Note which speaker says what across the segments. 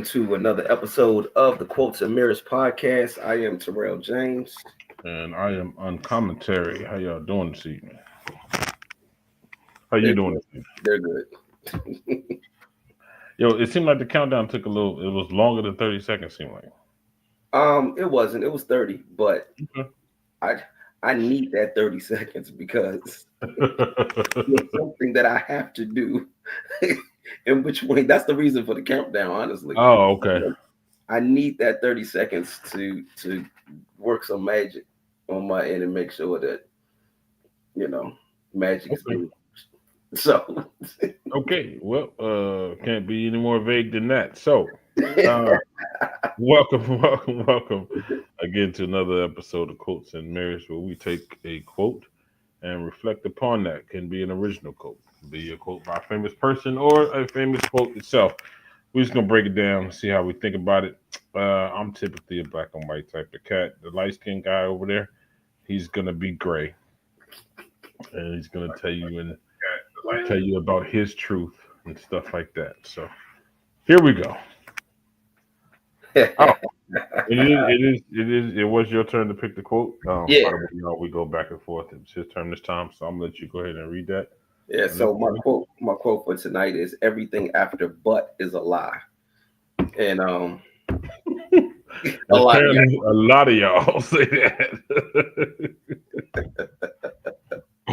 Speaker 1: welcome to another episode of the Quotes and Mirrors podcast. I am Tyrell James.
Speaker 2: And I am Uncommonterry. How y'all doing this evening? How you
Speaker 1: They're
Speaker 2: doing
Speaker 1: good.
Speaker 2: this evening?
Speaker 1: They're good.
Speaker 2: Yo, it seemed like the countdown took a little. It was longer than 30 seconds. Seemed like.
Speaker 1: It wasn't. It was 30, but
Speaker 2: Okay.
Speaker 1: I I need that 30 seconds because it's something that I have to do. In which way? That's the reason for the countdown, honestly.
Speaker 2: Oh, okay.
Speaker 1: I need that 30 seconds to work some magic on my end and make sure that magic is
Speaker 2: Okay.
Speaker 1: being so
Speaker 2: Okay. Well, can't be any more vague than that. So, uh, welcome, welcome again to another episode of Quotes and Marriage, where we take a quote and reflect upon that. Can be an original quote, be a quote by a famous person or a famous quote itself. We're just gonna break it down, see how we think about it. I'm typically a black and white type of cat. The light skinned guy over there, he's gonna be gray, and he's gonna tell you about his truth and stuff like that. So here we go. Oh, it was your turn to pick the quote.
Speaker 1: yeah.
Speaker 2: By the way, we go back and forth. It's his turn this time, so I'm gonna let you go ahead and read that.
Speaker 1: Yeah,
Speaker 2: And then-
Speaker 1: so my quote for tonight is everything after but is a lie. And a lot of
Speaker 2: Apparently, a lot of y'all say that.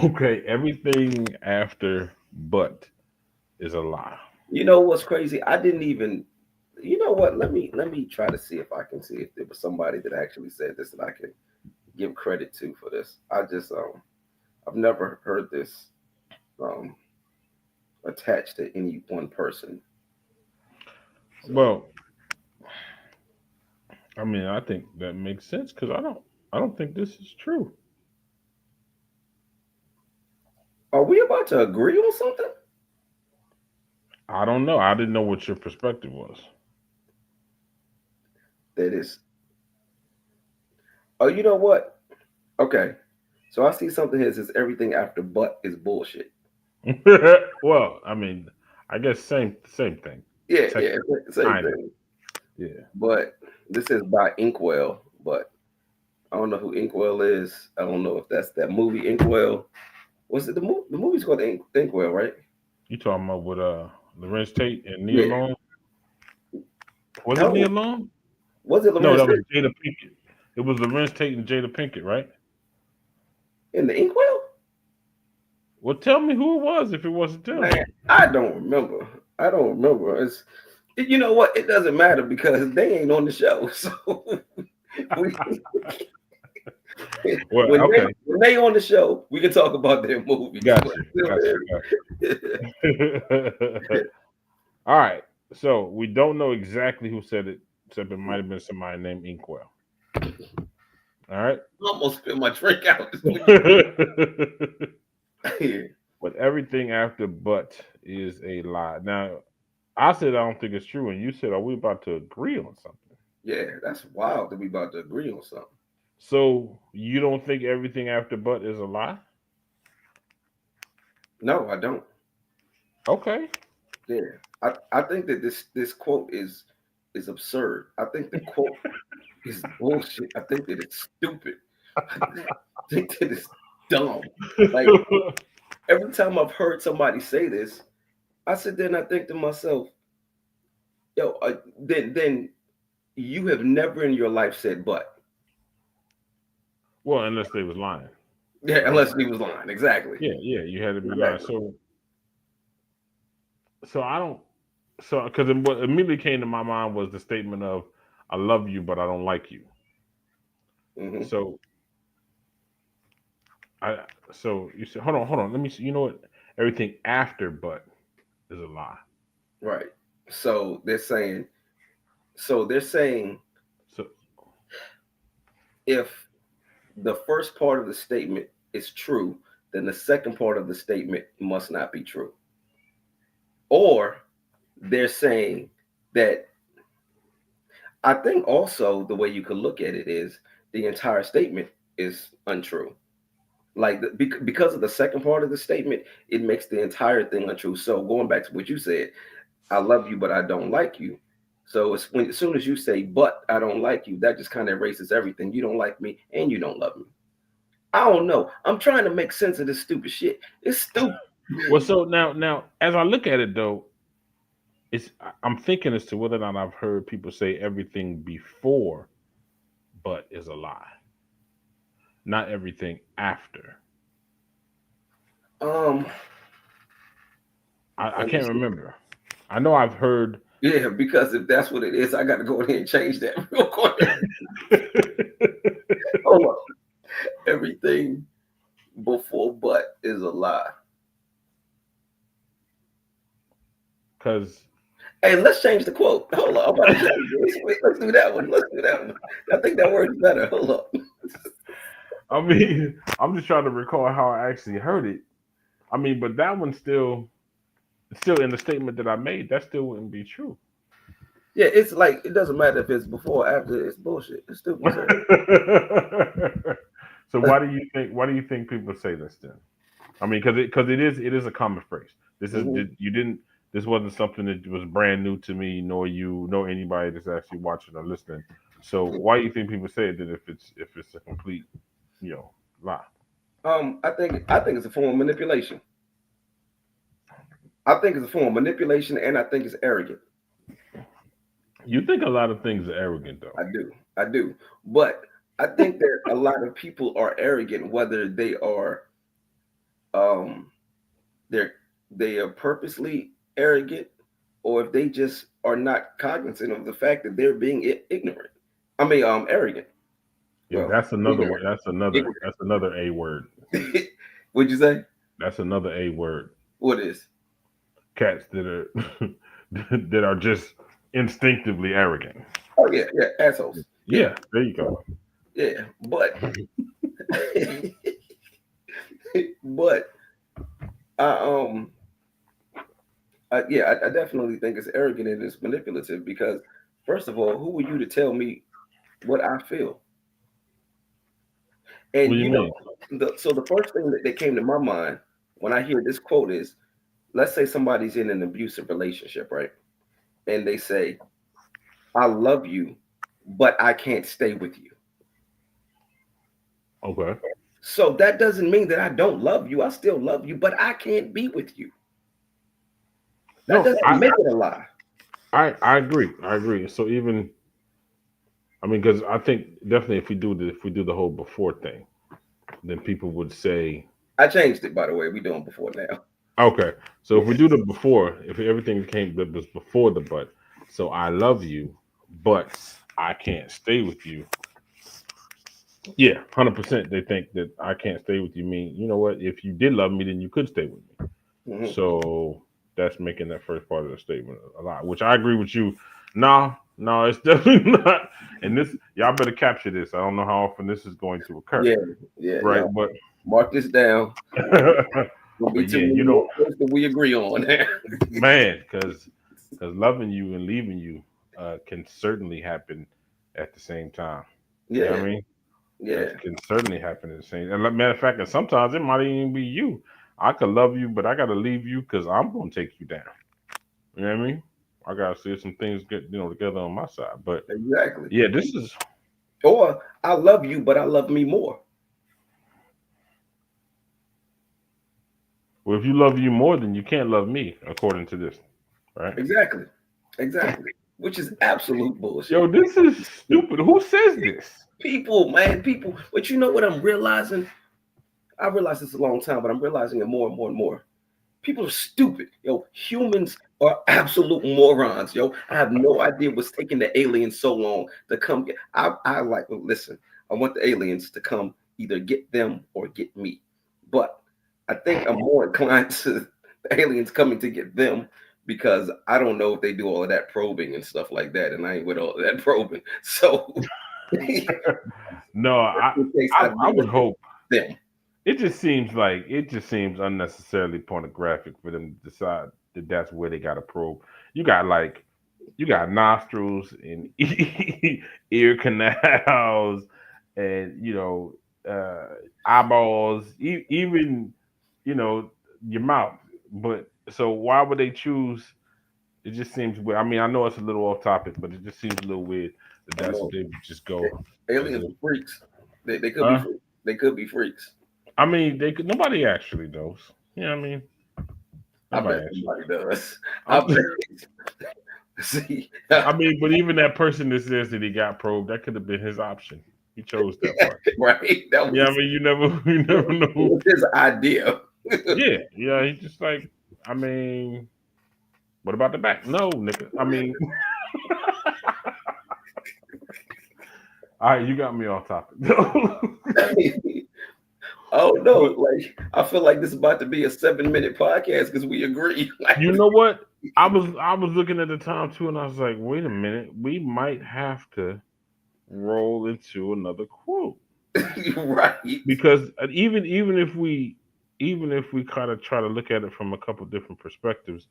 Speaker 2: Okay, everything after but is a lie.
Speaker 1: you know what's crazy? I didn't even you know what? Let me try to see if I can see if there was somebody that actually said this that I can give credit to for this. I've never heard this um attached to any one person. So
Speaker 2: Well, I mean, I think that makes sense because I don't think this is true.
Speaker 1: are we about to agree on something?
Speaker 2: I don't know. I didn't know what your perspective was.
Speaker 1: That is oh, you know what? Okay. So I see something here that says everything after but is bullshit.
Speaker 2: Well, I mean, I guess same thing.
Speaker 1: Yeah, yeah,
Speaker 2: Technically,
Speaker 1: same
Speaker 2: kind of.
Speaker 1: thing.
Speaker 2: Yeah.
Speaker 1: But this is by Inkwell, but I don't know who Inkwell is. I don't know if that's that movie Inkwell. Was it the movie? The movie's called Inkwell, right?
Speaker 2: You talking about with Lorenz Tate and Nia
Speaker 1: Yeah.
Speaker 2: Long? Was it
Speaker 1: No,
Speaker 2: Nia Long?
Speaker 1: was it
Speaker 2: No,
Speaker 1: Lorenz
Speaker 2: that was
Speaker 1: Tate
Speaker 2: Jada Pinkett. It was Lorenz Tate and Jada Pinkett, right?
Speaker 1: in the Inkwell?
Speaker 2: Well, tell me who it was if it wasn't them.
Speaker 1: Man, I don't remember. I don't remember. You know what? It doesn't matter because they ain't on the show. So we,
Speaker 2: Well,
Speaker 1: when
Speaker 2: okay,
Speaker 1: they on the show, we can talk about their movies.
Speaker 2: got you. All right, so we don't know exactly who said it, except it might have been somebody named Inkwell. All right.
Speaker 1: Almost spit my drink out.
Speaker 2: But everything after but is a lie. Now, I said I don't think it's true, and you said, are we about to agree on something?
Speaker 1: Yeah, that's wild that we about to agree on something.
Speaker 2: So you don't think everything after but is a lie?
Speaker 1: No, I don't.
Speaker 2: Okay.
Speaker 1: Yeah, I think that this quote is absurd. I think the quote is bullshit. I think that it's stupid. I think that it's dumb. Like every time I've heard somebody say this, I sit there and I think to myself, yo, then you have never in your life said but.
Speaker 2: Well, unless they was lying.
Speaker 1: Yeah,
Speaker 2: Right?
Speaker 1: unless he was lying. Exactly.
Speaker 2: Yeah, you had to be lying.
Speaker 1: Exactly.
Speaker 2: So I don't. So because what immediately came to my mind was the statement of, "I love you, but I don't like you."
Speaker 1: Hmm.
Speaker 2: So I. So you said, hold on. Let me see. You know what? Everything after but is a lie.
Speaker 1: Right. So they're saying. So they're saying
Speaker 2: So
Speaker 1: if the first part of the statement is true, then the second part of the statement must not be true. Or they're saying that I think also the way you could look at it is the entire statement is untrue. Like because of the second part of the statement, it makes the entire thing untrue. So going back to what you said, I love you, but I don't like you. So it's when as soon as you say, but I don't like you, that just kind of erases everything. You don't like me and you don't love me. I don't know. I'm trying to make sense of this stupid shit. It's stupid.
Speaker 2: Well, so now, as I look at it though, I'm thinking as to whether or not I've heard people say everything before but is a lie, not everything after.
Speaker 1: Um,
Speaker 2: I
Speaker 1: let me
Speaker 2: can't
Speaker 1: see.
Speaker 2: remember. I know I've heard.
Speaker 1: Yeah, because if that's what it is, I got to go ahead and change that real quick. Hold on. Everything before but is a lie.
Speaker 2: Because
Speaker 1: Hey, let's change the quote. Hold on. I'm about to change this. Wait, let's do that one. Let's do that one. I think that works better. Hold on.
Speaker 2: I mean, I'm just trying to recall how I actually heard it. I mean, but that one still in the statement that I made, that still wouldn't be true.
Speaker 1: Yeah, it's like it doesn't matter if it's before or after. It's bullshit. It's stupid as hell.
Speaker 2: So why do you think people say this then? I mean, because it is a common phrase.
Speaker 1: Mhm.
Speaker 2: You didn't this wasn't something that was brand new to me, nor you, nor anybody that's actually watching or listening. So why do you think people say it then if it's a complete you know lie?
Speaker 1: I think it's a form of manipulation. I think it's a form of manipulation, and I think it's arrogant.
Speaker 2: You think a lot of things are arrogant though.
Speaker 1: I do. But I think that a lot of people are arrogant, whether um they're they are purposely arrogant, or if they just are not cognizant of the fact that they're being ignorant. I mean, arrogant.
Speaker 2: Yeah,
Speaker 1: Well,
Speaker 2: that's another word.
Speaker 1: ignorant.
Speaker 2: That's another A word.
Speaker 1: Ignorant. What'd you say?
Speaker 2: That's another A word.
Speaker 1: What is?
Speaker 2: Cats that are that are just instinctively arrogant.
Speaker 1: Oh yeah, yeah, assholes. Yeah,
Speaker 2: Yeah, there you go.
Speaker 1: yeah. But but I I definitely think it's arrogant and it's manipulative because first of all, who are you to tell me what I feel?
Speaker 2: What
Speaker 1: And
Speaker 2: do you mean?
Speaker 1: so the first thing that came to my mind when I hear this quote is, let's say somebody's in an abusive relationship, right? And they say, "I love you, but I can't stay with you."
Speaker 2: Okay.
Speaker 1: So that doesn't mean that I don't love you. I still love you, but I can't be with you. That
Speaker 2: No,
Speaker 1: doesn't make it a lie.
Speaker 2: I agree. I agree. So even I mean, because I think definitely if we do the whole before thing, then people would say,
Speaker 1: I changed it, by the way. We doing before now.
Speaker 2: okay. So if we
Speaker 1: Yeah.
Speaker 2: do the before, if everything came that was before the but, so I love you, but I can't stay with you. Yeah, 100%. They think that I can't stay with you. Mean you know what? If you did love me, then you could stay with me.
Speaker 1: Hmm.
Speaker 2: So that's making that first part of the statement a lot, which I agree with you. No, no, it's definitely not. And this, y'all better capture this. I don't know how often this is going to occur,
Speaker 1: Yeah, yeah,
Speaker 2: right?
Speaker 1: yeah. Mark this down. Will be
Speaker 2: But
Speaker 1: too
Speaker 2: yeah,
Speaker 1: many
Speaker 2: you
Speaker 1: more
Speaker 2: don't,
Speaker 1: points that we agree on.
Speaker 2: man, because loving you and leaving you can certainly happen at the same time. You know what
Speaker 1: Yeah,
Speaker 2: I mean?
Speaker 1: yeah,
Speaker 2: That can certainly happen at the same. And matter of fact, and sometimes it might even be you. I could love you, but I got to leave you because I'm gonna take you down. You know what I mean? I gotta see some things get together on my side. But
Speaker 1: exactly.
Speaker 2: yeah, this is
Speaker 1: Or I love you, but I love me more.
Speaker 2: well. If you love you more, then you can't love me, according to this, right?
Speaker 1: Exactly, exactly. Which is absolute
Speaker 2: Yo,
Speaker 1: bullshit.
Speaker 2: this is stupid. Who says this?
Speaker 1: People, man, people. But you know what I'm realizing? I realized this a long time, but I'm realizing it more and more and more. People are stupid. Yo, humans are absolute morons. Yo, I have no idea what's taking the aliens so long to come get. I like, well, listen, I want the aliens to come either get them or get me. But I think I'm more inclined to the aliens coming to get them because I don't know if they do all of that probing and stuff like that. And I ain't with all of that probing. So in
Speaker 2: No, I,
Speaker 1: case I
Speaker 2: I
Speaker 1: do
Speaker 2: I would
Speaker 1: look at
Speaker 2: hope.
Speaker 1: them.
Speaker 2: It just seems unnecessarily pornographic for them to decide that that's where they got to probe. You got like you got nostrils and ear canals and uh, eyeballs, even you know your mouth. But so why would they choose? it just seems weird. I mean, I know it's a little off topic, but it just seems a little weird that
Speaker 1: I
Speaker 2: that's what
Speaker 1: know
Speaker 2: they would just go as
Speaker 1: aliens
Speaker 2: if.
Speaker 1: are freaks. They could be
Speaker 2: Huh?
Speaker 1: freaks. They could be freaks.
Speaker 2: I mean, they could. Nobody actually knows. Yeah, I mean,
Speaker 1: I bet
Speaker 2: nobody actually.
Speaker 1: somebody does. I
Speaker 2: I'm,
Speaker 1: bet. See,
Speaker 2: I mean, but even that person that says that he got probed, that could have been his option. He chose that part.
Speaker 1: right? That
Speaker 2: Yeah, I
Speaker 1: was,
Speaker 2: mean, you never, you
Speaker 1: that
Speaker 2: never know.
Speaker 1: was his idea.
Speaker 2: Yeah, yeah. He just like, I mean, what about the back? No, nigga. I mean, all right, you got me off topic.
Speaker 1: Oh no!
Speaker 2: But
Speaker 1: Like I feel like this is about to be a 7-minute podcast because we agree. Like,
Speaker 2: you know what? I was looking at the time too, and I was like, wait a minute, we might have to roll into another quote
Speaker 1: right?
Speaker 2: because even if we kind of try to look at it from a couple different perspectives,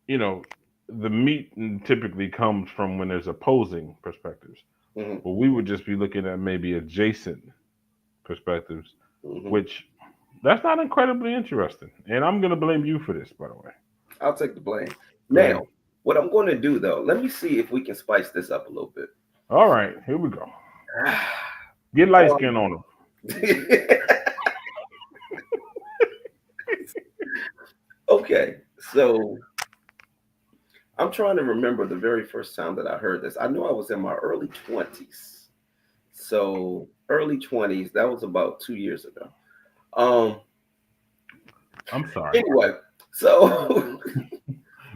Speaker 2: you know, the meat typically comes from when there's opposing perspectives.
Speaker 1: Hmm.
Speaker 2: But we would just be looking at maybe adjacent perspectives,
Speaker 1: Hmm.
Speaker 2: which that's not incredibly interesting. And I'm gonna blame you for this, by the way.
Speaker 1: I'll take the blame.
Speaker 2: Go ahead.
Speaker 1: Now, what I'm going to do though, let me see if we can spice this up a little bit.
Speaker 2: All right, here we go. Get light skin
Speaker 1: Um,
Speaker 2: on them.
Speaker 1: okay, so I'm trying to remember the very first time that I heard this. I know I was in my early 20s. So early 20s, that was about 2 years ago. Um,
Speaker 2: I'm sorry.
Speaker 1: anyway, so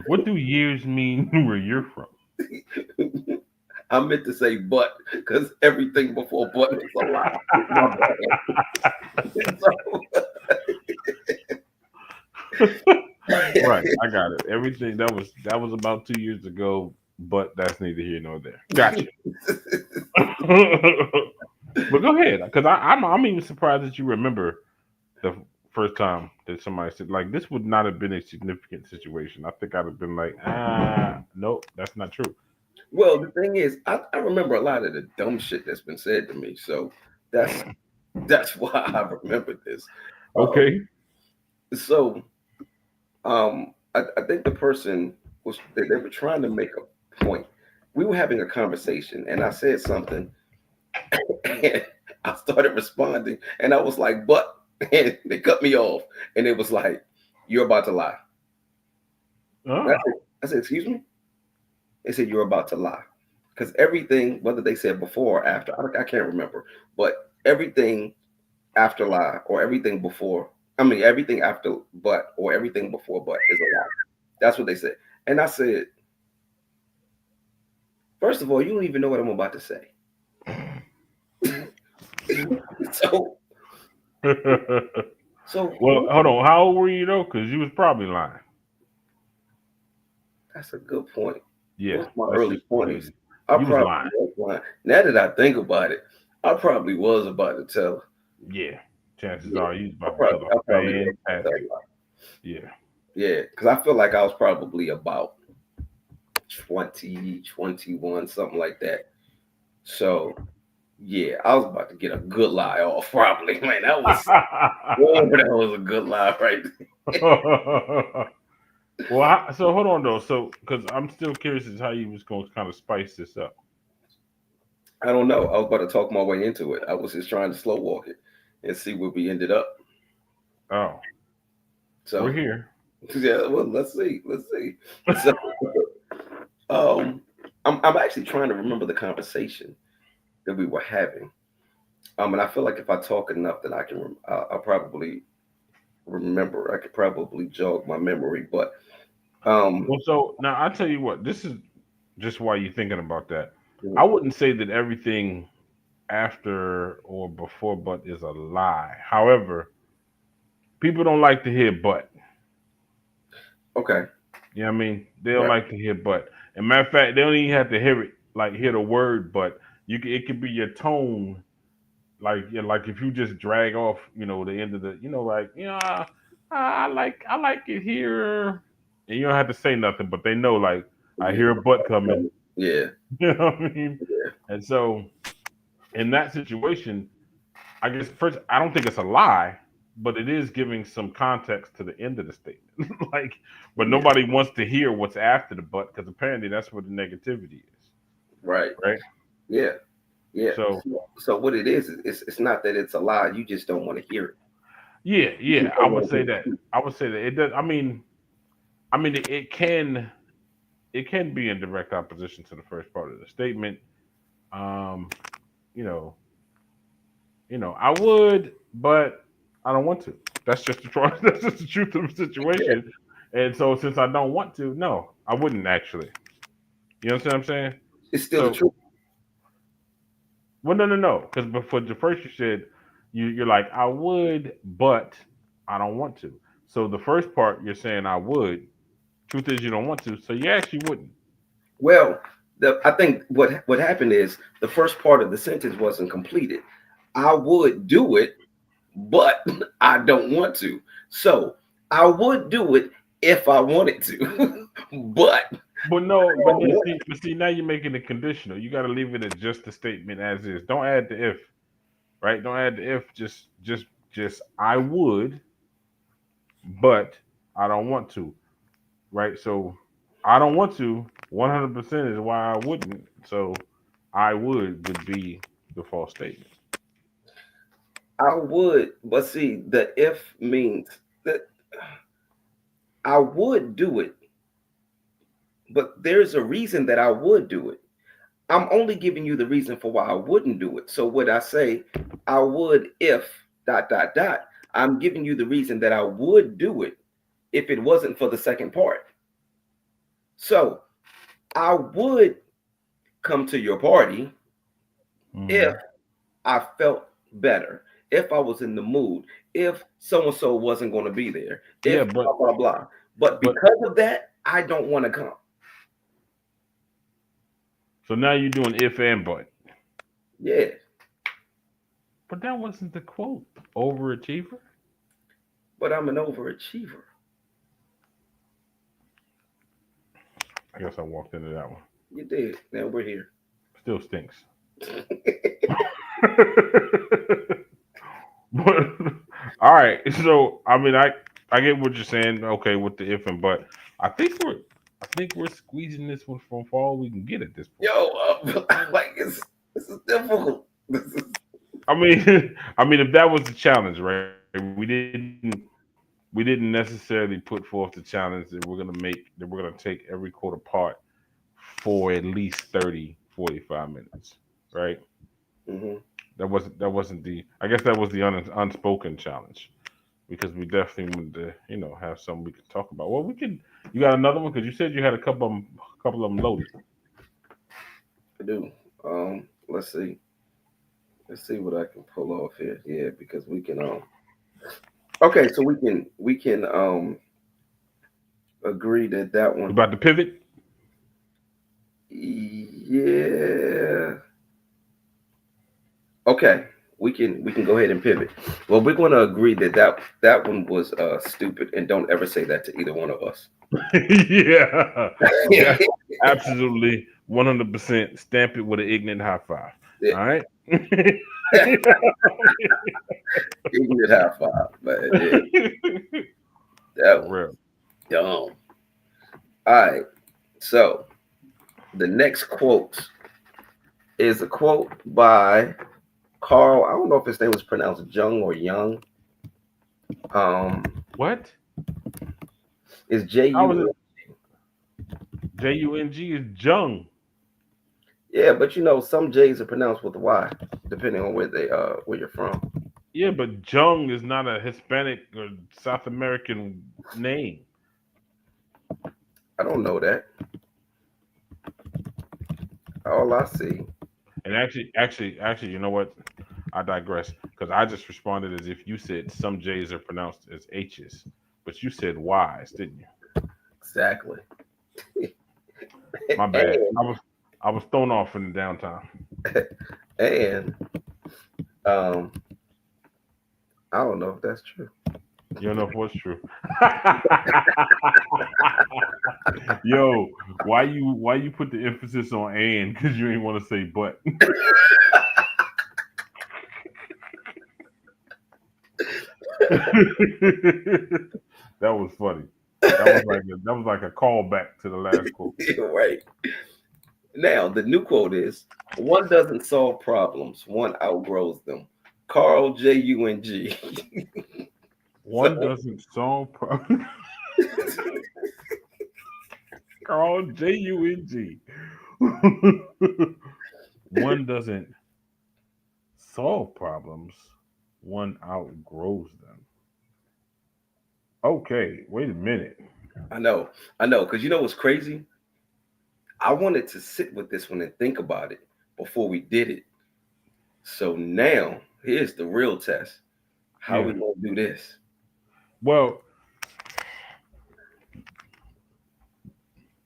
Speaker 2: What do years mean where you're from?
Speaker 1: I meant to say but because everything before but was a lie. My bad.
Speaker 2: Right, I got it. Everything that was about 2 years ago, but that's neither here nor there. Gotcha. But go ahead, because I'm even surprised that you remember the first time that somebody said like this would not have been a significant situation. I think I'd have been like, nope, that's not true.
Speaker 1: Well, the thing is, I remember a lot of the dumb shit that's been said to me. So that's that's why I remember this. Um,
Speaker 2: Okay.
Speaker 1: so I think the person was they were trying to make a point. We were having a conversation, and I said something, and I started responding, and I was like, "But," and they cut me off, and it was like, "You're about to lie."
Speaker 2: Oh.
Speaker 1: I said, "Excuse me." They said, "You're about to lie," because everything, whether they said before or after, I can't remember, but everything after lie or everything before, I mean, everything after but or everything before but is a lie. That's what they said. And I said, first of all, you don't even know what I'm about to say. so, so
Speaker 2: Well, hold on. How old were you though? Because you was probably lying.
Speaker 1: that's a good point. It
Speaker 2: Yeah,
Speaker 1: was my
Speaker 2: let's
Speaker 1: early
Speaker 2: just go ahead.
Speaker 1: 20s. I
Speaker 2: You was
Speaker 1: probably
Speaker 2: lying.
Speaker 1: was lying. Now that I think about it, I probably was about to tell her.
Speaker 2: Yeah. Chances
Speaker 1: Yeah,
Speaker 2: are you was about to tell
Speaker 1: I probably
Speaker 2: a
Speaker 1: was about to tell
Speaker 2: fantastic.
Speaker 1: her.
Speaker 2: Yeah.
Speaker 1: Yeah, because I feel like I was probably about 20, 21, something like that. So yeah, I was about to get a good lie off. Probably, man. That was that was a good lie, right?
Speaker 2: Well, so hold on though. So, because I'm still curious as how you was going to kind of spice this up.
Speaker 1: I don't know. I was about to talk my way into it. I was just trying to slow walk it and see where we ended up.
Speaker 2: Oh, we're
Speaker 1: So
Speaker 2: here.
Speaker 1: yeah, well, let's see, let's see. So um, I'm actually trying to remember the conversation that we were having. And I feel like if I talk enough, then I can. I'll probably remember. I could probably jog my memory. But um,
Speaker 2: Well, so now I tell you what. This is just why you're thinking about that. I wouldn't say that everything after or before but is a lie. However, people don't like to hear but.
Speaker 1: okay,
Speaker 2: You know what I mean? They don't
Speaker 1: right.
Speaker 2: like to hear but. And matter of fact, they don't even have to hear it, like hear the word but. It could be your tone, like yeah, like if you just drag off, the end of the, like I like it here, and you don't have to say nothing, but they know like I
Speaker 1: Yeah,
Speaker 2: hear a butt coming.
Speaker 1: yeah,
Speaker 2: You know what I mean?
Speaker 1: yeah.
Speaker 2: And so in that situation, I guess first I don't think it's a lie. but it is giving some context to the end of the statement. Like, but
Speaker 1: Yeah.
Speaker 2: nobody wants to hear what's after the but because apparently that's where the negativity is,
Speaker 1: Right.
Speaker 2: right?
Speaker 1: Yeah. Yeah.
Speaker 2: So
Speaker 1: So what it is, it's not that it's a lie. You just don't want to hear it.
Speaker 2: yeah,
Speaker 1: You
Speaker 2: yeah,
Speaker 1: just
Speaker 2: I
Speaker 1: don't
Speaker 2: would
Speaker 1: want to
Speaker 2: say
Speaker 1: hear the
Speaker 2: that.
Speaker 1: truth.
Speaker 2: I would say that it does. I mean, it can be in direct opposition to the first part of the statement. Um, you know, I would, but I don't want to. That's just the truth. That's just the truth of the situation. And so, since I don't want to, no, I wouldn't actually. You understand what I'm saying?
Speaker 1: It's still the
Speaker 2: So,
Speaker 1: truth.
Speaker 2: well, no, no, no, because before the first you said you're like I would, but I don't want to. So the first part you're saying I would. Truth is you don't want to, so you actually wouldn't.
Speaker 1: Well, I think what happened is the first part of the sentence wasn't completed. I would do it, but I don't want to. So I would do it if I wanted to, but
Speaker 2: But no,
Speaker 1: I don't want
Speaker 2: but see, now you're making it conditional. You got to leave it as just the statement as is. Don't add the if, right? Don't add the if. Just I would, but I don't want to, right? So I don't want to. 100% is why I wouldn't. So I would be the false statement.
Speaker 1: I would, but see, the if means that I would do it, but there's a reason that I would do it. I'm only giving you the reason for why I wouldn't do it. So when I say I would if dot dot dot, I'm giving you the reason that I would do it if it wasn't for the second part. So I would come to your party if
Speaker 2: Hmm.
Speaker 1: I felt better, if I was in the mood, if so and so wasn't going to be there,
Speaker 2: Yeah,
Speaker 1: if blah blah blah. But
Speaker 2: but
Speaker 1: because of that, I don't want to come.
Speaker 2: so now you're doing if and but.
Speaker 1: Yeah,
Speaker 2: But that wasn't the quote. Overachiever.
Speaker 1: but I'm an overachiever.
Speaker 2: I guess I walked into that one.
Speaker 1: You did. Now we're here.
Speaker 2: Still stinks. But all right, so I mean, I get what you're saying. Okay, with the if and but, I think we're squeezing this one from all we can get at this point.
Speaker 1: Yo, like this is difficult. This is
Speaker 2: I mean, I mean, if that was the challenge, right? We didn't necessarily put forth the challenge that we're gonna take every quote apart for at least 30, 45 minutes, right?
Speaker 1: hmm
Speaker 2: That wasn't the I guess that was the unspoken challenge because we definitely wanted to have something we could talk about. Well, we can. You got another one because you said you had a couple of them loaded.
Speaker 1: I do. Let's see. Let's see what I can pull off here. Yeah, because we can. Okay, so we can agree that that
Speaker 2: You
Speaker 1: one.
Speaker 2: about to pivot?
Speaker 1: Yeah. Okay, we can go ahead and pivot. Well, we're going to agree that that one was stupid, and don't ever say that to either one of us.
Speaker 2: Yeah,
Speaker 1: Yeah,
Speaker 2: yeah, absolutely, 100%. Stamp it with an ignorant high five.
Speaker 1: yeah.
Speaker 2: All right.
Speaker 1: Give me a high five, man. Yeah,
Speaker 2: For
Speaker 1: that one
Speaker 2: real.
Speaker 1: dumb. All right, so the next quote is a quote by Carl. I don't know if his name was pronounced Jung or Young. Um,
Speaker 2: What?
Speaker 1: it's J
Speaker 2: How was
Speaker 1: U.
Speaker 2: it? Jung is Jung.
Speaker 1: Yeah, but some J's are pronounced with a Y, depending on where you're from.
Speaker 2: Yeah, but Jung is not a Hispanic or South American name.
Speaker 1: I don't know that. All I see.
Speaker 2: And actually, you know what? I digress because I just responded as if you said some J's are pronounced as H's, but you said Y's, didn't you?
Speaker 1: Exactly.
Speaker 2: My bad.
Speaker 1: and
Speaker 2: I was thrown off in the downtime.
Speaker 1: and um, I don't know if that's true.
Speaker 2: You don't know if what's true. Yo, why you put the emphasis on and because you ain't want to say but. That was funny. That was like a callback to the last quote.
Speaker 1: Right. Now, the new quote is one doesn't solve problems, one outgrows them. Carl Jung.
Speaker 2: One
Speaker 1: So,
Speaker 2: doesn't solve problems. Carl Jung. One doesn't solve problems. One outgrows them. Okay, wait a minute.
Speaker 1: I know, I know, because you know what's crazy? I wanted to sit with this one and think about it before we did it. So now, here's the real test. How we
Speaker 2: Yeah.
Speaker 1: gonna do this?
Speaker 2: Well,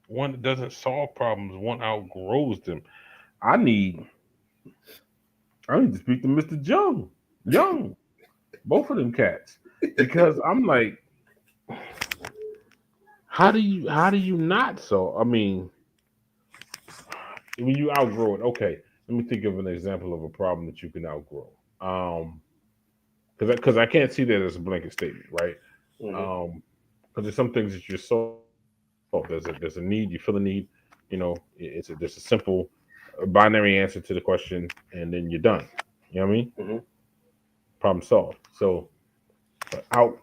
Speaker 2: one that doesn't solve problems, one outgrows them. I need I need to speak to Mr. Young. Young. Both of them cats. Because I'm like, how do you not so? I mean, when you outgrow it, okay. Let me think of an example of a problem that you can outgrow. Um, because I can't see that as a blanket statement, right?
Speaker 1: Mhm.
Speaker 2: Um, because there's some things that you solve. There's a need, you feel a need, there's a simple binary answer to the question, and then you're done. You know what I mean?
Speaker 1: Mhm.
Speaker 2: Problem solved. So out.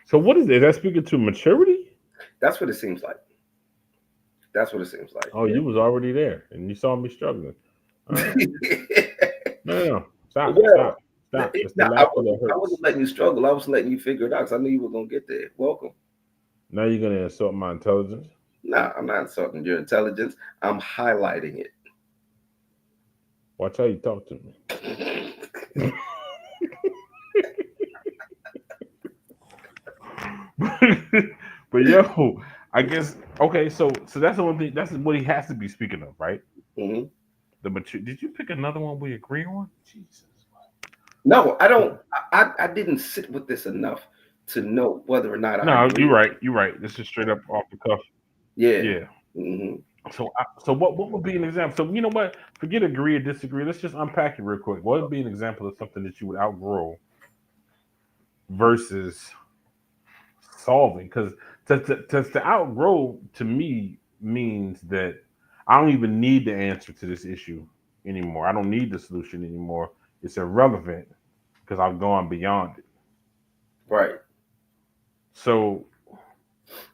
Speaker 2: So what is that speaking to maturity?
Speaker 1: That's what it seems like. That's what it seems like.
Speaker 2: Oh, you was already there, and you saw me struggling. All right, no, no, no. Stop,
Speaker 1: Well,
Speaker 2: stop, stop. It's the
Speaker 1: no, I
Speaker 2: laughter that
Speaker 1: wasn't. I wasn't
Speaker 2: hurts.
Speaker 1: letting you struggle. I was letting you figure it out because I knew you were gonna get there. Welcome.
Speaker 2: Now you're gonna insult my intelligence.
Speaker 1: Nah, I'm not insulting your intelligence. I'm highlighting
Speaker 2: Watch how you talk to me.
Speaker 1: it.
Speaker 2: But yo, I guess okay. So that's the one thing. That's what he has to be speaking of, right?
Speaker 1: Mhm.
Speaker 2: The mature. Did you pick another one we agree on? Jesus.
Speaker 1: No, I don't. I didn't sit with this enough to know whether or not I
Speaker 2: No, you're
Speaker 1: agree.
Speaker 2: right. You're right. This is straight up off the cuff.
Speaker 1: Yeah.
Speaker 2: Yeah.
Speaker 1: Hmm.
Speaker 2: So what would be an example? So you know what? Forget agree or disagree. Let's just unpack it real quick. What would be an example of something that you would outgrow versus solving? Because to outgrow to me means that I don't even need the answer to this issue anymore. I don't need the solution anymore. It's irrelevant because I've gone beyond it.
Speaker 1: Right.
Speaker 2: So,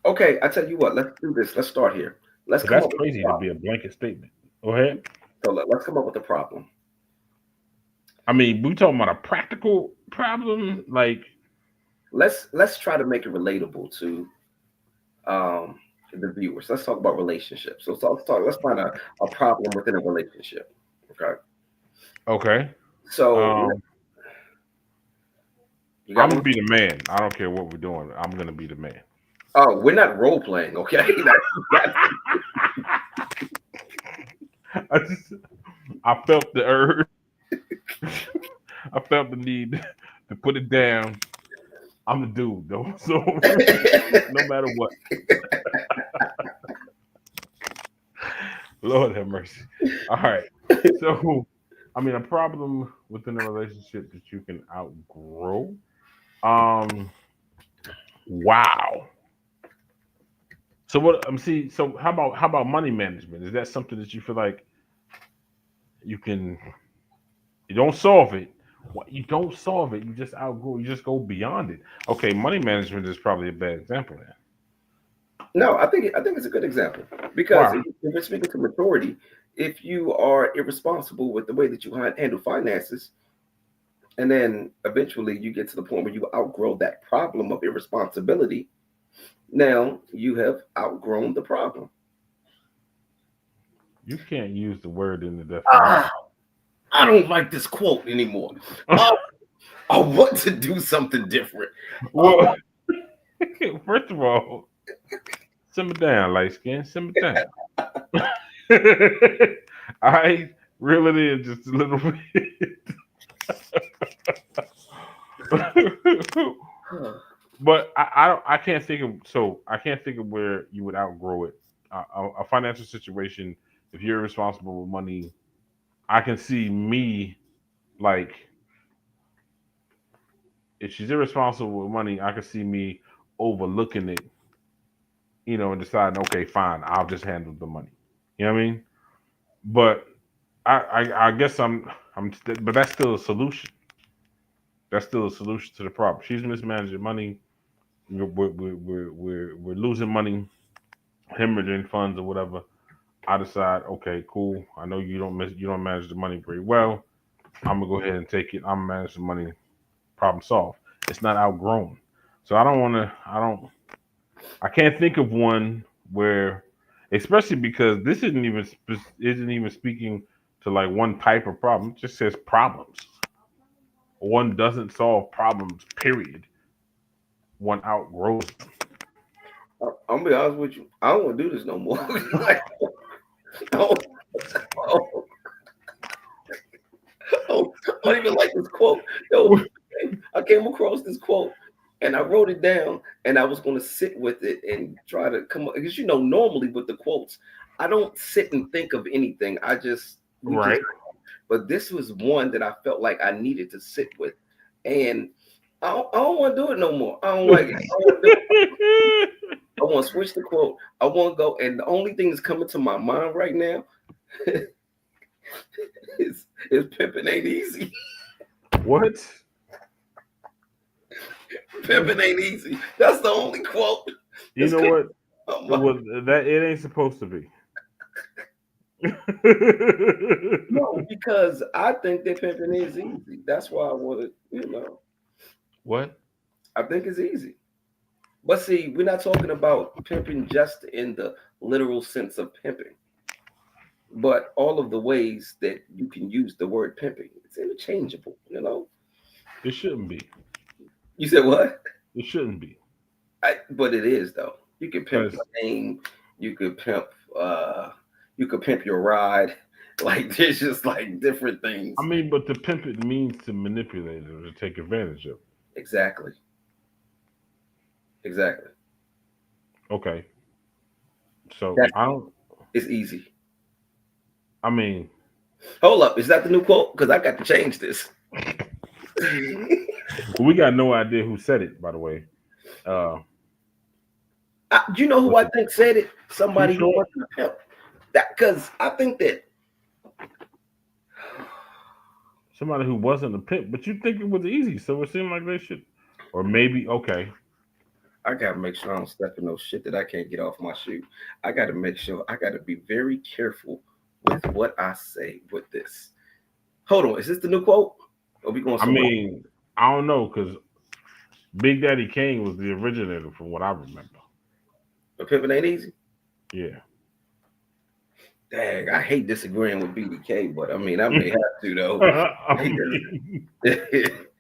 Speaker 1: Okay. I tell you what. Let's do this. Let's start here. Let's
Speaker 2: because
Speaker 1: come
Speaker 2: that's
Speaker 1: up with a
Speaker 2: crazy to be
Speaker 1: problem.
Speaker 2: a blanket statement. Go ahead.
Speaker 1: So let's come up with a problem.
Speaker 2: I mean, we talking about a practical problem, like
Speaker 1: Let's try to make it relatable to um the viewers. Let's talk about relationships. So let's talk. Let's find a problem within a relationship. Okay.
Speaker 2: okay.
Speaker 1: So
Speaker 2: Um,
Speaker 1: you
Speaker 2: I'm
Speaker 1: got
Speaker 2: gonna
Speaker 1: one.
Speaker 2: be the man. I don't care what we're doing. I'm gonna be the man.
Speaker 1: Oh, we're not role playing. Okay. That's
Speaker 2: I just I felt the urge. I felt the need to put it down. I'm the dude though. So no matter what, Lord have mercy. All right. So I mean a problem within a relationship that you can outgrow. Um wow. So what see, so how about money management? Is that something that you feel like you can you don't solve it? What you don't solve it, you just outgrow, you just go beyond it. Okay, money management is probably a bad example then.
Speaker 1: No, I think it's a good example because
Speaker 2: Why?
Speaker 1: if we're speaking to maturity, if you are irresponsible with the way that you handle finances, and then eventually you get to the point where you outgrow that problem of irresponsibility, now you have outgrown the problem.
Speaker 2: You can't use the word in the
Speaker 1: Ah,
Speaker 2: definition.
Speaker 1: I don't like this quote anymore. I, I want to do something different. Uh,
Speaker 2: Well, first of all, simmer down, light skin, simmer down. I reel it in just a little bit. But I can't think of I can't think of where you would outgrow it. A financial situation, if you're responsible with money, I can see me like if she's irresponsible with money, I can see me overlooking it, and deciding, okay, fine, I'll just handle the money. You know what I mean? But I guess but that's still a solution. That's still a solution to the problem. She's mismanaging money. We're losing money, hemorrhaging funds or whatever. I decide, okay, cool. I know you don't manage the money very well. I'm gonna go ahead and take it. I'm gonna manage the money. Problem solved. It's not outgrown. So I don't want to. I can't think of one where, especially because this isn't even speaking to like one type of problem. It just says problems. One doesn't solve problems. Period. One outgrows them.
Speaker 1: I'm gonna be honest with you. I don't want to do this no more. Like, I don't, I don't even like this quote. Yo, I came across this quote and I wrote it down and I was going to sit with it and try to come up because normally with the quotes, I don't sit and think of anything. We just
Speaker 2: Right.
Speaker 1: but this was one that I felt like I needed to sit with. And I don't want to do it no more. I don't like it. I want to switch the quote. I want to go. And the only thing that's coming to my mind right now is pimping ain't easy.
Speaker 2: What?
Speaker 1: Pimping ain't easy. That's the only quote.
Speaker 2: You
Speaker 1: That's
Speaker 2: know what?
Speaker 1: my,
Speaker 2: That it ain't supposed to be.
Speaker 1: no, because I think that pimping is easy. That's why I want to,
Speaker 2: What?
Speaker 1: I think it's easy. But see, we're not talking about pimping just in the literal sense of pimping, but all of the ways that you can use the word pimping. It's interchangeable.
Speaker 2: It shouldn't be.
Speaker 1: You said what?
Speaker 2: It shouldn't be.
Speaker 1: But it is though. You can pimp
Speaker 2: Because
Speaker 1: your name. You could pimp. Uh, you could pimp your ride. Like there's just like different things.
Speaker 2: I mean, but the pimp it means to manipulate it or to take advantage of.
Speaker 1: Exactly. Exactly.
Speaker 2: Okay. So
Speaker 1: That
Speaker 2: I don't.
Speaker 1: is easy.
Speaker 2: I mean,
Speaker 1: Hold up. Is that the new quote? Because I got to change this.
Speaker 2: we got no idea who said it. By the way, uh,
Speaker 1: You know who
Speaker 2: what's
Speaker 1: I
Speaker 2: it?
Speaker 1: think said it?
Speaker 2: Too
Speaker 1: Somebody who
Speaker 2: short.
Speaker 1: wasn't a pimp. That because I think that
Speaker 2: Somebody who wasn't a pimp, but you think it was easy, so it seemed like they should, or maybe okay.
Speaker 1: I gotta make sure I don't step in no shit that I can't get off my shoe. I gotta make sure I gotta be very careful with what I say with this. Hold on, is this the new quote? Or we going
Speaker 2: I
Speaker 1: somewhere?
Speaker 2: mean, I don't know because Big Daddy Kane was the originator, from what I remember.
Speaker 1: But pimping ain't easy.
Speaker 2: Yeah.
Speaker 1: Dang, I hate disagreeing with BDK, but I mean I may have to though.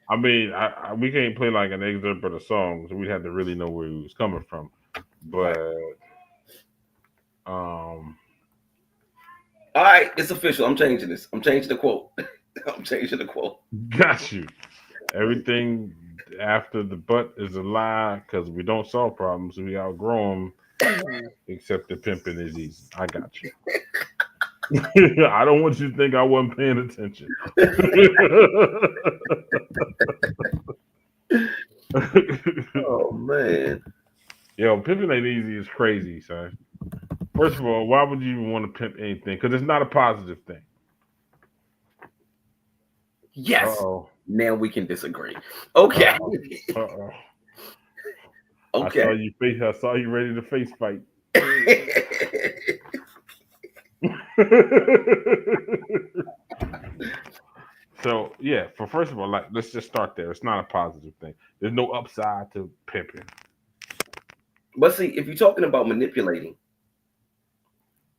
Speaker 2: I mean, we can't play like an excerpt of the song, so we'd have to really know where he was coming from.
Speaker 1: Right.
Speaker 2: But um,
Speaker 1: All right, it's official. I'm changing this. I'm changing the quote. I'm changing the quote.
Speaker 2: got you. Everything after the butt is a lie because we don't solve problems, we outgrow them. Except the pimping is easy. I got you. I don't want you to think I wasn't paying attention.
Speaker 1: Oh man.
Speaker 2: Yo, pimping ain't easy is crazy, son. First of all, why would you even want to pimp anything? Because it's not a positive thing. Uh
Speaker 1: Yes.
Speaker 2: oh.
Speaker 1: Now we can disagree.
Speaker 2: Uh
Speaker 1: Okay.
Speaker 2: oh. Uh oh.
Speaker 1: Okay.
Speaker 2: I saw you ready to face fight. So yeah, for first of all, like let's just start there. It's not a positive thing. There's no upside to pimping.
Speaker 1: But see, if you're talking about manipulating,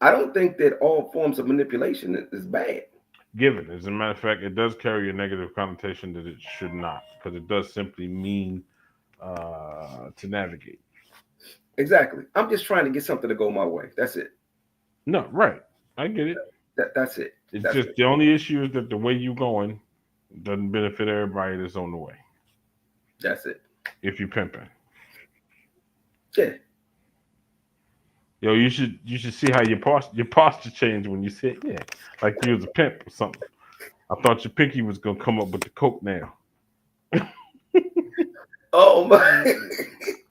Speaker 1: I don't think that all forms of manipulation is bad.
Speaker 2: Given, as a matter of fact, it does carry a negative connotation that it should not, because it does simply mean to navigate.
Speaker 1: Exactly. I'm just trying to get something to go my way. That's it.
Speaker 2: No, right. I get it.
Speaker 1: That's it.
Speaker 2: It's
Speaker 1: That's
Speaker 2: just
Speaker 1: it.
Speaker 2: the only issue is that the way you going doesn't benefit everybody that's on the way.
Speaker 1: That's it.
Speaker 2: If you pimping,
Speaker 1: Yeah.
Speaker 2: yo, you should see how your posture changed when you said yeah, like you was a pimp or something. I thought your pinky was gonna come up with the coke now.
Speaker 1: Oh my!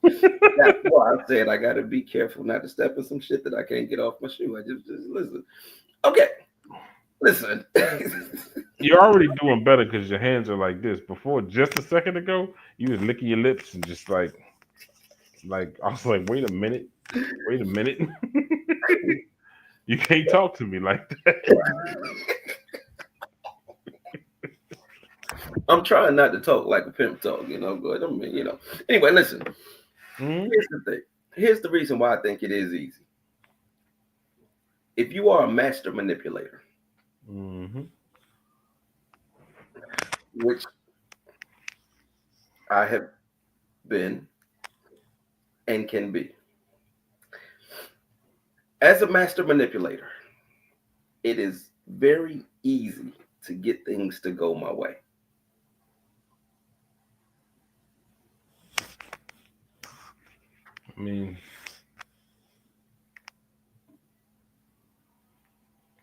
Speaker 1: That's why I said I got to be careful not to step in some shit that I can't get off my shoe. I just listen. Okay, listen.
Speaker 2: You're already doing better because your hands are like this. Before, just a second ago, you was licking your lips and just like I was like, wait a minute. You can't talk to me like that.
Speaker 1: I'm trying not to talk like a pimp talk, but I mean. Anyway, listen.
Speaker 2: Mhm.
Speaker 1: Here's the thing. Here's the reason why I think it is easy. If you are a master manipulator,
Speaker 2: Mhm.
Speaker 1: which I have been and can be, as a master manipulator, it is very easy to get things to go my way.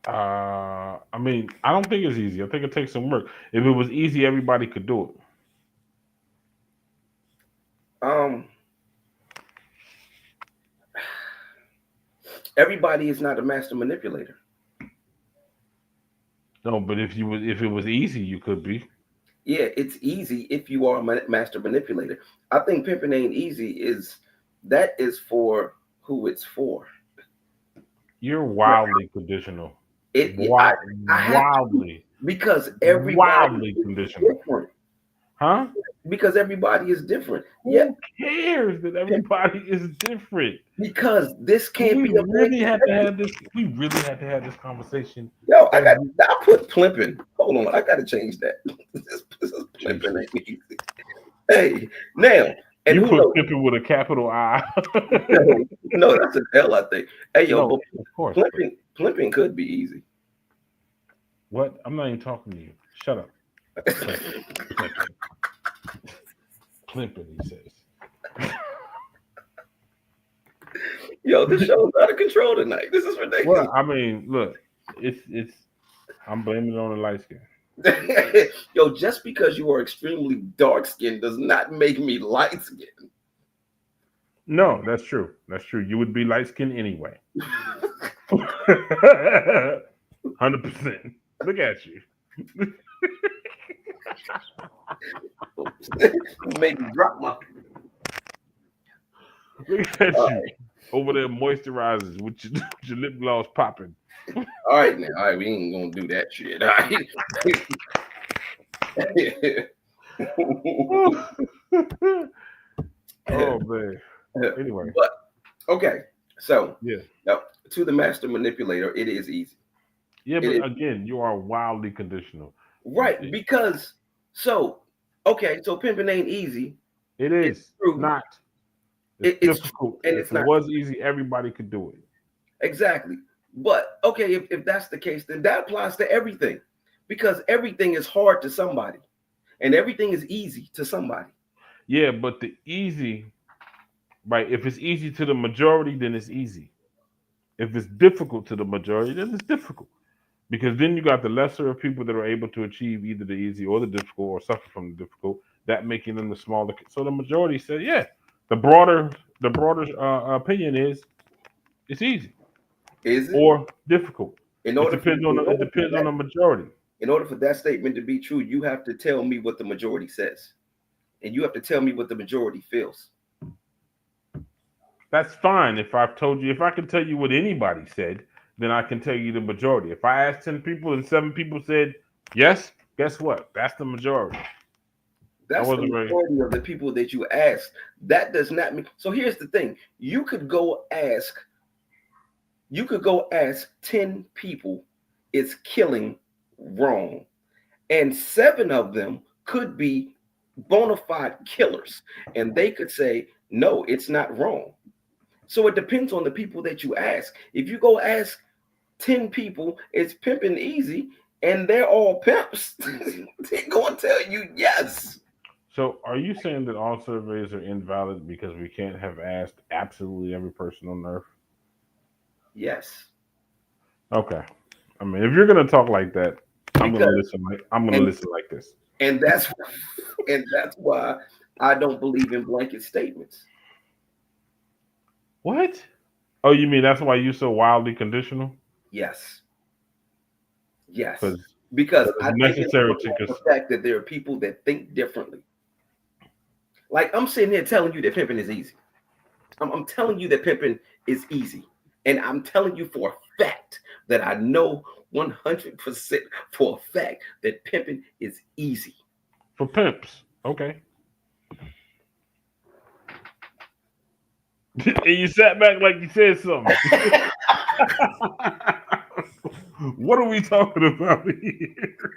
Speaker 2: I mean, I don't think it's easy. I think it takes some work. If it was easy, everybody could do it.
Speaker 1: Um, Everybody is not a master manipulator.
Speaker 2: No, but if it was easy, you could be.
Speaker 1: Yeah, it's easy if you are a master manipulator. I think pimping ain't easy is for who it's for.
Speaker 2: You're wildly conditional.
Speaker 1: It I have to
Speaker 2: Wildly,
Speaker 1: because everybody
Speaker 2: wildly
Speaker 1: is
Speaker 2: conditional.
Speaker 1: different.
Speaker 2: Huh?
Speaker 1: Because everybody is different. Yeah,
Speaker 2: Who cares that everybody is different?
Speaker 1: because this can't
Speaker 2: We
Speaker 1: be a
Speaker 2: really
Speaker 1: blanket
Speaker 2: had to
Speaker 1: statement.
Speaker 2: have this. We really had to have this conversation
Speaker 1: Yo,
Speaker 2: every
Speaker 1: I put plimping. Hold on, I gotta change that. This is plimping
Speaker 2: Jesus.
Speaker 1: ain't easy. Hey, now, and
Speaker 2: You
Speaker 1: who
Speaker 2: put
Speaker 1: knows?
Speaker 2: pimping with a capital I.
Speaker 1: No, no, that's an L, I think. Hey, yo,
Speaker 2: No,
Speaker 1: but
Speaker 2: of course, but
Speaker 1: plimping could be easy.
Speaker 2: what? I'm not even talking to you. Shut up. Plimping, plimping, plimping. He says.
Speaker 1: Yo, this show's out of control tonight. This is
Speaker 2: Well,
Speaker 1: ridiculous.
Speaker 2: I mean, look, it's. I'm blaming it on the light skin.
Speaker 1: Yo, just because you are extremely dark skinned does not make me light skinned.
Speaker 2: No, that's true. That's true. You would be light skinned anyway. 100%. Look at you.
Speaker 1: Maybe drop my.
Speaker 2: Look at
Speaker 1: All
Speaker 2: you over there moisturizers with your lip gloss popping.
Speaker 1: right, now. All right, we ain't gonna do that shit. All right.
Speaker 2: Oh man. Anyway,
Speaker 1: But okay, so
Speaker 2: yeah,
Speaker 1: now to the master manipulator, it is easy.
Speaker 2: yeah,
Speaker 1: It
Speaker 2: but
Speaker 1: is
Speaker 2: again, you are wildly conditional.
Speaker 1: right because so okay, so pimping ain't easy.
Speaker 2: It
Speaker 1: It's
Speaker 2: is
Speaker 1: true.
Speaker 2: not. It's
Speaker 1: It's
Speaker 2: difficult.
Speaker 1: and
Speaker 2: If
Speaker 1: it's
Speaker 2: it
Speaker 1: not
Speaker 2: was easy, everybody could do it.
Speaker 1: exactly. But okay, if that's the case, then that applies to everything because everything is hard to somebody and everything is easy to somebody.
Speaker 2: Yeah, but the easy, right? If it's easy to the majority, then it's easy. If it's difficult to the majority, then it's difficult. Because then you got the lesser of people that are able to achieve either the easy or the difficult or suffer from the difficult, that making them the smaller. So the majority said, yeah. The broader opinion is it's easy
Speaker 1: Is it?
Speaker 2: or difficult.
Speaker 1: In order for
Speaker 2: It depends on the majority.
Speaker 1: in order for that statement to be true, you have to tell me what the majority says. And you have to tell me what the majority feels.
Speaker 2: That's fine. If I can tell you what anybody said, then I can tell you the majority. If I asked 10 people and 7 people said yes, guess what? That's the majority. I
Speaker 1: That's the
Speaker 2: wasn't very.
Speaker 1: majority of the people that you ask. That does not mean. So here's the thing: you could go ask 10 people, is killing wrong? And 7 of them could be bona fide killers. And they could say, no, it's not wrong. So it depends on the people that you ask. If you go ask 10 people, it's pimping easy, and they're all pimps, they're going to tell you yes.
Speaker 2: So, are you saying that all surveys are invalid because we can't have asked absolutely every person on Earth?
Speaker 1: Yes.
Speaker 2: Okay. I mean, if you're gonna talk like that, I'm gonna
Speaker 1: Because,
Speaker 2: listen. I'm gonna
Speaker 1: and
Speaker 2: listen like this.
Speaker 1: and that's and that's why I don't believe in blanket statements.
Speaker 2: What? Oh, you mean that's why you're so wildly conditional?
Speaker 1: Yes, yes,
Speaker 2: Because
Speaker 1: because
Speaker 2: it's
Speaker 1: I take into
Speaker 2: necessary to
Speaker 1: account the fact that there are people that think differently. Like I'm sitting here telling you that pimping is easy. I'm telling you that pimping is easy. And I'm telling you for a fact that I know 100% for a fact that pimping is easy.
Speaker 2: for pimps. Okay. And you sat back like you said something. What are we talking about here?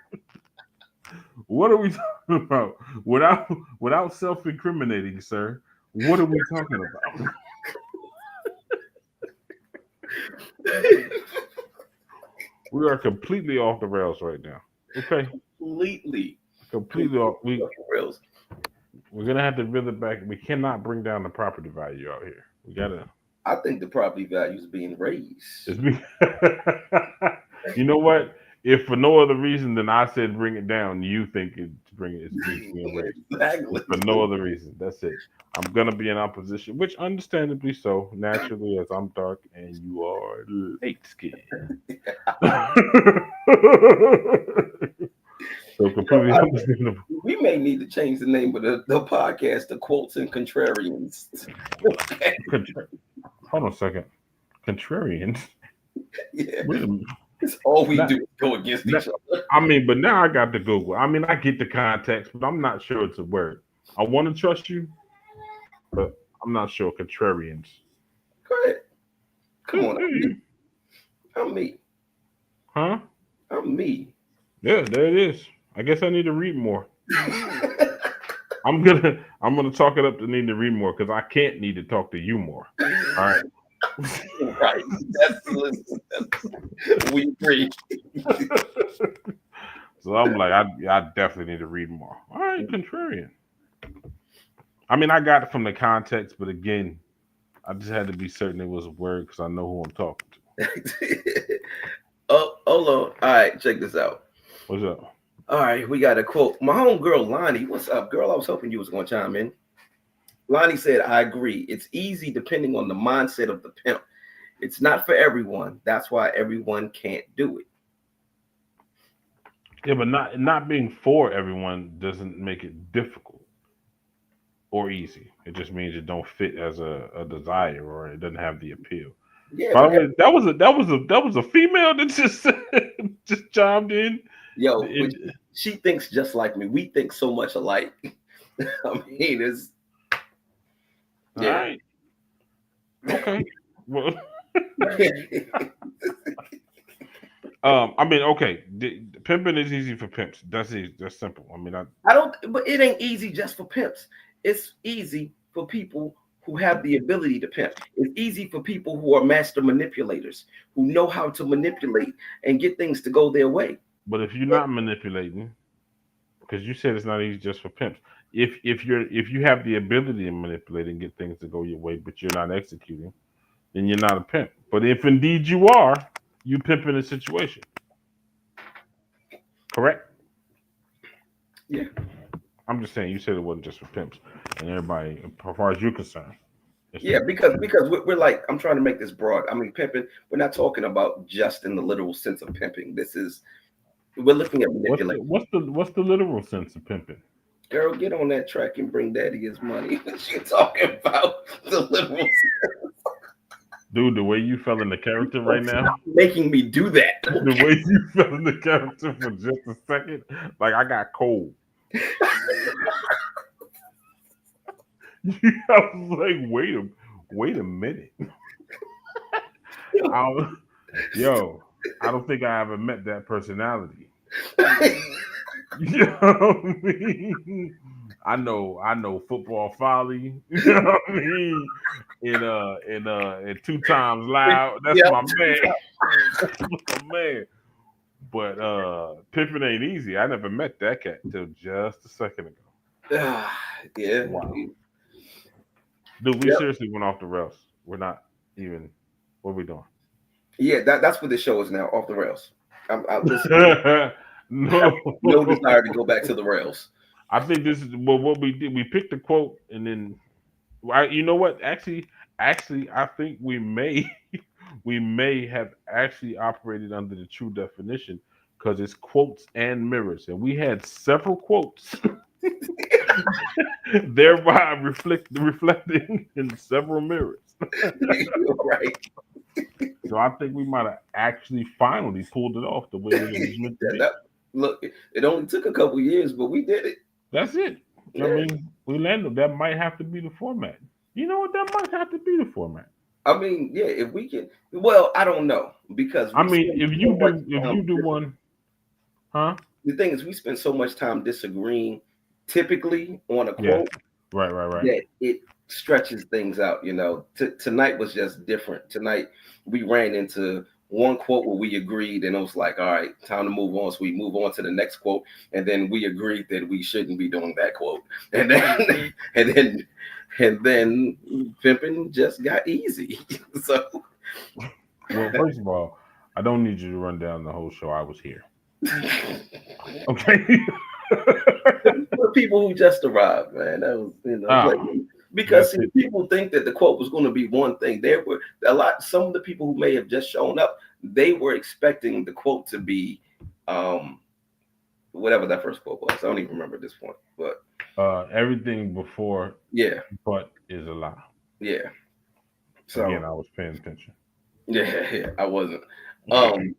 Speaker 2: What are we talking about? Without self-incriminating, sir. What are we talking about? We are completely off the rails right now. Okay,
Speaker 1: completely,
Speaker 2: completely off.
Speaker 1: completely off the rails.
Speaker 2: We're gonna have to reel it back. We cannot bring down the property value out here. We gotta.
Speaker 1: I think the property value is being
Speaker 2: It's
Speaker 1: raised.
Speaker 2: me. You know what? If for no other reason than I said bring it down, you think it's being raised.
Speaker 1: Exactly.
Speaker 2: It's for no other reason. That's it. I'm gonna be in opposition, which understandably so, naturally, as I'm dark and you are light skinned. So completely
Speaker 1: I think
Speaker 2: understandable.
Speaker 1: we may need to change the name of the podcast to Quotes and Contrarians. Okay.
Speaker 2: Contra- Hold on a second. Contrarians.
Speaker 1: Yeah.
Speaker 2: Wait a minute.
Speaker 1: It's all we
Speaker 2: Now,
Speaker 1: do is go against each other.
Speaker 2: I mean, but now I got to Google. I mean, I get the context, but I'm not sure it's a word. I want to trust you, but I'm not sure. Contrarians.
Speaker 1: Go ahead. Come on. I'm me. I'm me.
Speaker 2: Huh?
Speaker 1: I'm me.
Speaker 2: Yeah, there it is. I guess I need to read more. I'm gonna talk it up to need to read more because I can't need to talk to you more. All right.
Speaker 1: Right. Listen, we agree.
Speaker 2: So I'm like, I definitely need to read more. All right, contrarian. I mean, I got it from the context, but again, I just had to be certain it was a word because I know who I'm talking to.
Speaker 1: Oh, hold on. All right, check this out.
Speaker 2: What's up?
Speaker 1: All right, we got a quote. My homegirl Lonnie, what's up, girl? I was hoping you was going to chime in. Lonnie said, I agree. It's easy depending on the mindset of the pimp. It's not for everyone. That's why everyone can't do it.
Speaker 2: Yeah, but not being for everyone doesn't make it difficult or easy. It just means it don't fit as a desire or it doesn't have the appeal.
Speaker 1: Yeah,
Speaker 2: By
Speaker 1: but
Speaker 2: the way, that was a female that just just chimed in.
Speaker 1: yo, but
Speaker 2: It-
Speaker 1: she thinks just like me. We think so much alike. I mean, it's
Speaker 2: all
Speaker 1: yeah.
Speaker 2: right, okay. Well, I mean, okay. Pimping is easy for pimps. That's easy. That's simple. I mean,
Speaker 1: I don't, but it ain't easy just for pimps. It's easy for people who have the ability to pimp. It's easy for people who are master manipulators, who know how to manipulate and get things to go their way.
Speaker 2: but if you're not manipulating, because you said it's not easy just for pimps. If you have the ability to manipulate and get things to go your way, but you're not executing, then you're not a pimp. But if indeed you are, you pimping a situation. Correct?
Speaker 1: Yeah.
Speaker 2: I'm just saying you said it wasn't just for pimps and everybody, as far as you're concerned. It's
Speaker 1: Yeah, because we're like, I'm trying to make this broad. I mean, pimping, we're not talking about just in the literal sense of pimping. This is we're looking at
Speaker 2: what's the
Speaker 1: manipulation.
Speaker 2: what's the what's the literal sense of pimping?
Speaker 1: Girl, get on that track and bring daddy his money. What you talking about? The literal sense.
Speaker 2: Dude, the way you fell in the character right now,
Speaker 1: Stop making me do that.
Speaker 2: the
Speaker 1: Okay.
Speaker 2: way you fell in the character for just a second, like I got cold. I was like, wait a minute. I, yo, I don't think I ever met that personality. You know what I mean? I know football folly. You know what I mean? And two times loud. That's
Speaker 1: Yeah.
Speaker 2: my man. That's my man. But Pippin ain't easy. I never met that cat till just a second ago.
Speaker 1: Yeah.
Speaker 2: Wow. Dude, we
Speaker 1: Yep.
Speaker 2: seriously went off the rails. We're not even what are we doing?
Speaker 1: Yeah, that's what this show is now, off the rails. I listen, I have
Speaker 2: No.
Speaker 1: no desire to go back to the rails.
Speaker 2: I think this is what we did. We picked the quote, and then you know what? Actually, I think we may we may have actually operated under the true definition because it's quotes and mirrors, and we had several quotes, thereby reflecting in several mirrors.
Speaker 1: Right.
Speaker 2: So I think we might have actually finally pulled it off the way that it was meant to be.
Speaker 1: That, look, it only took a couple years, but we did it.
Speaker 2: That's it. I
Speaker 1: Yeah.
Speaker 2: mean, we landed. That might have to be the format. You know what? That might have to be the format.
Speaker 1: I mean, yeah, if we can, well, I don't know because
Speaker 2: I
Speaker 1: we
Speaker 2: mean,
Speaker 1: spend so much
Speaker 2: if
Speaker 1: time.
Speaker 2: you do one, huh?
Speaker 1: The thing is, we spend so much time disagreeing, typically on a
Speaker 2: Yeah.
Speaker 1: quote,
Speaker 2: Right.
Speaker 1: that it stretches things out. Tonight was just different. Tonight we ran into one quote where we agreed, and it was like, all right, time to move on. So we move on to the next quote, and then we agreed that we shouldn't be doing that quote, and then and then pimping just got easy. So
Speaker 2: Well, first of all, I don't need you to run down the whole show. I was here. Okay.
Speaker 1: for people who just arrived, man, that was like,
Speaker 2: Ah,
Speaker 1: because
Speaker 2: that's
Speaker 1: see,
Speaker 2: it.
Speaker 1: people think that the quote was going to be one thing. There were a lot. Some of the people who may have just shown up, they were expecting the quote to be, um, whatever that first quote was. I don't even remember at this point, but
Speaker 2: Everything before
Speaker 1: yeah,
Speaker 2: but is a lie.
Speaker 1: yeah.
Speaker 2: Again,
Speaker 1: So
Speaker 2: I was paying attention.
Speaker 1: yeah, I wasn't. Um,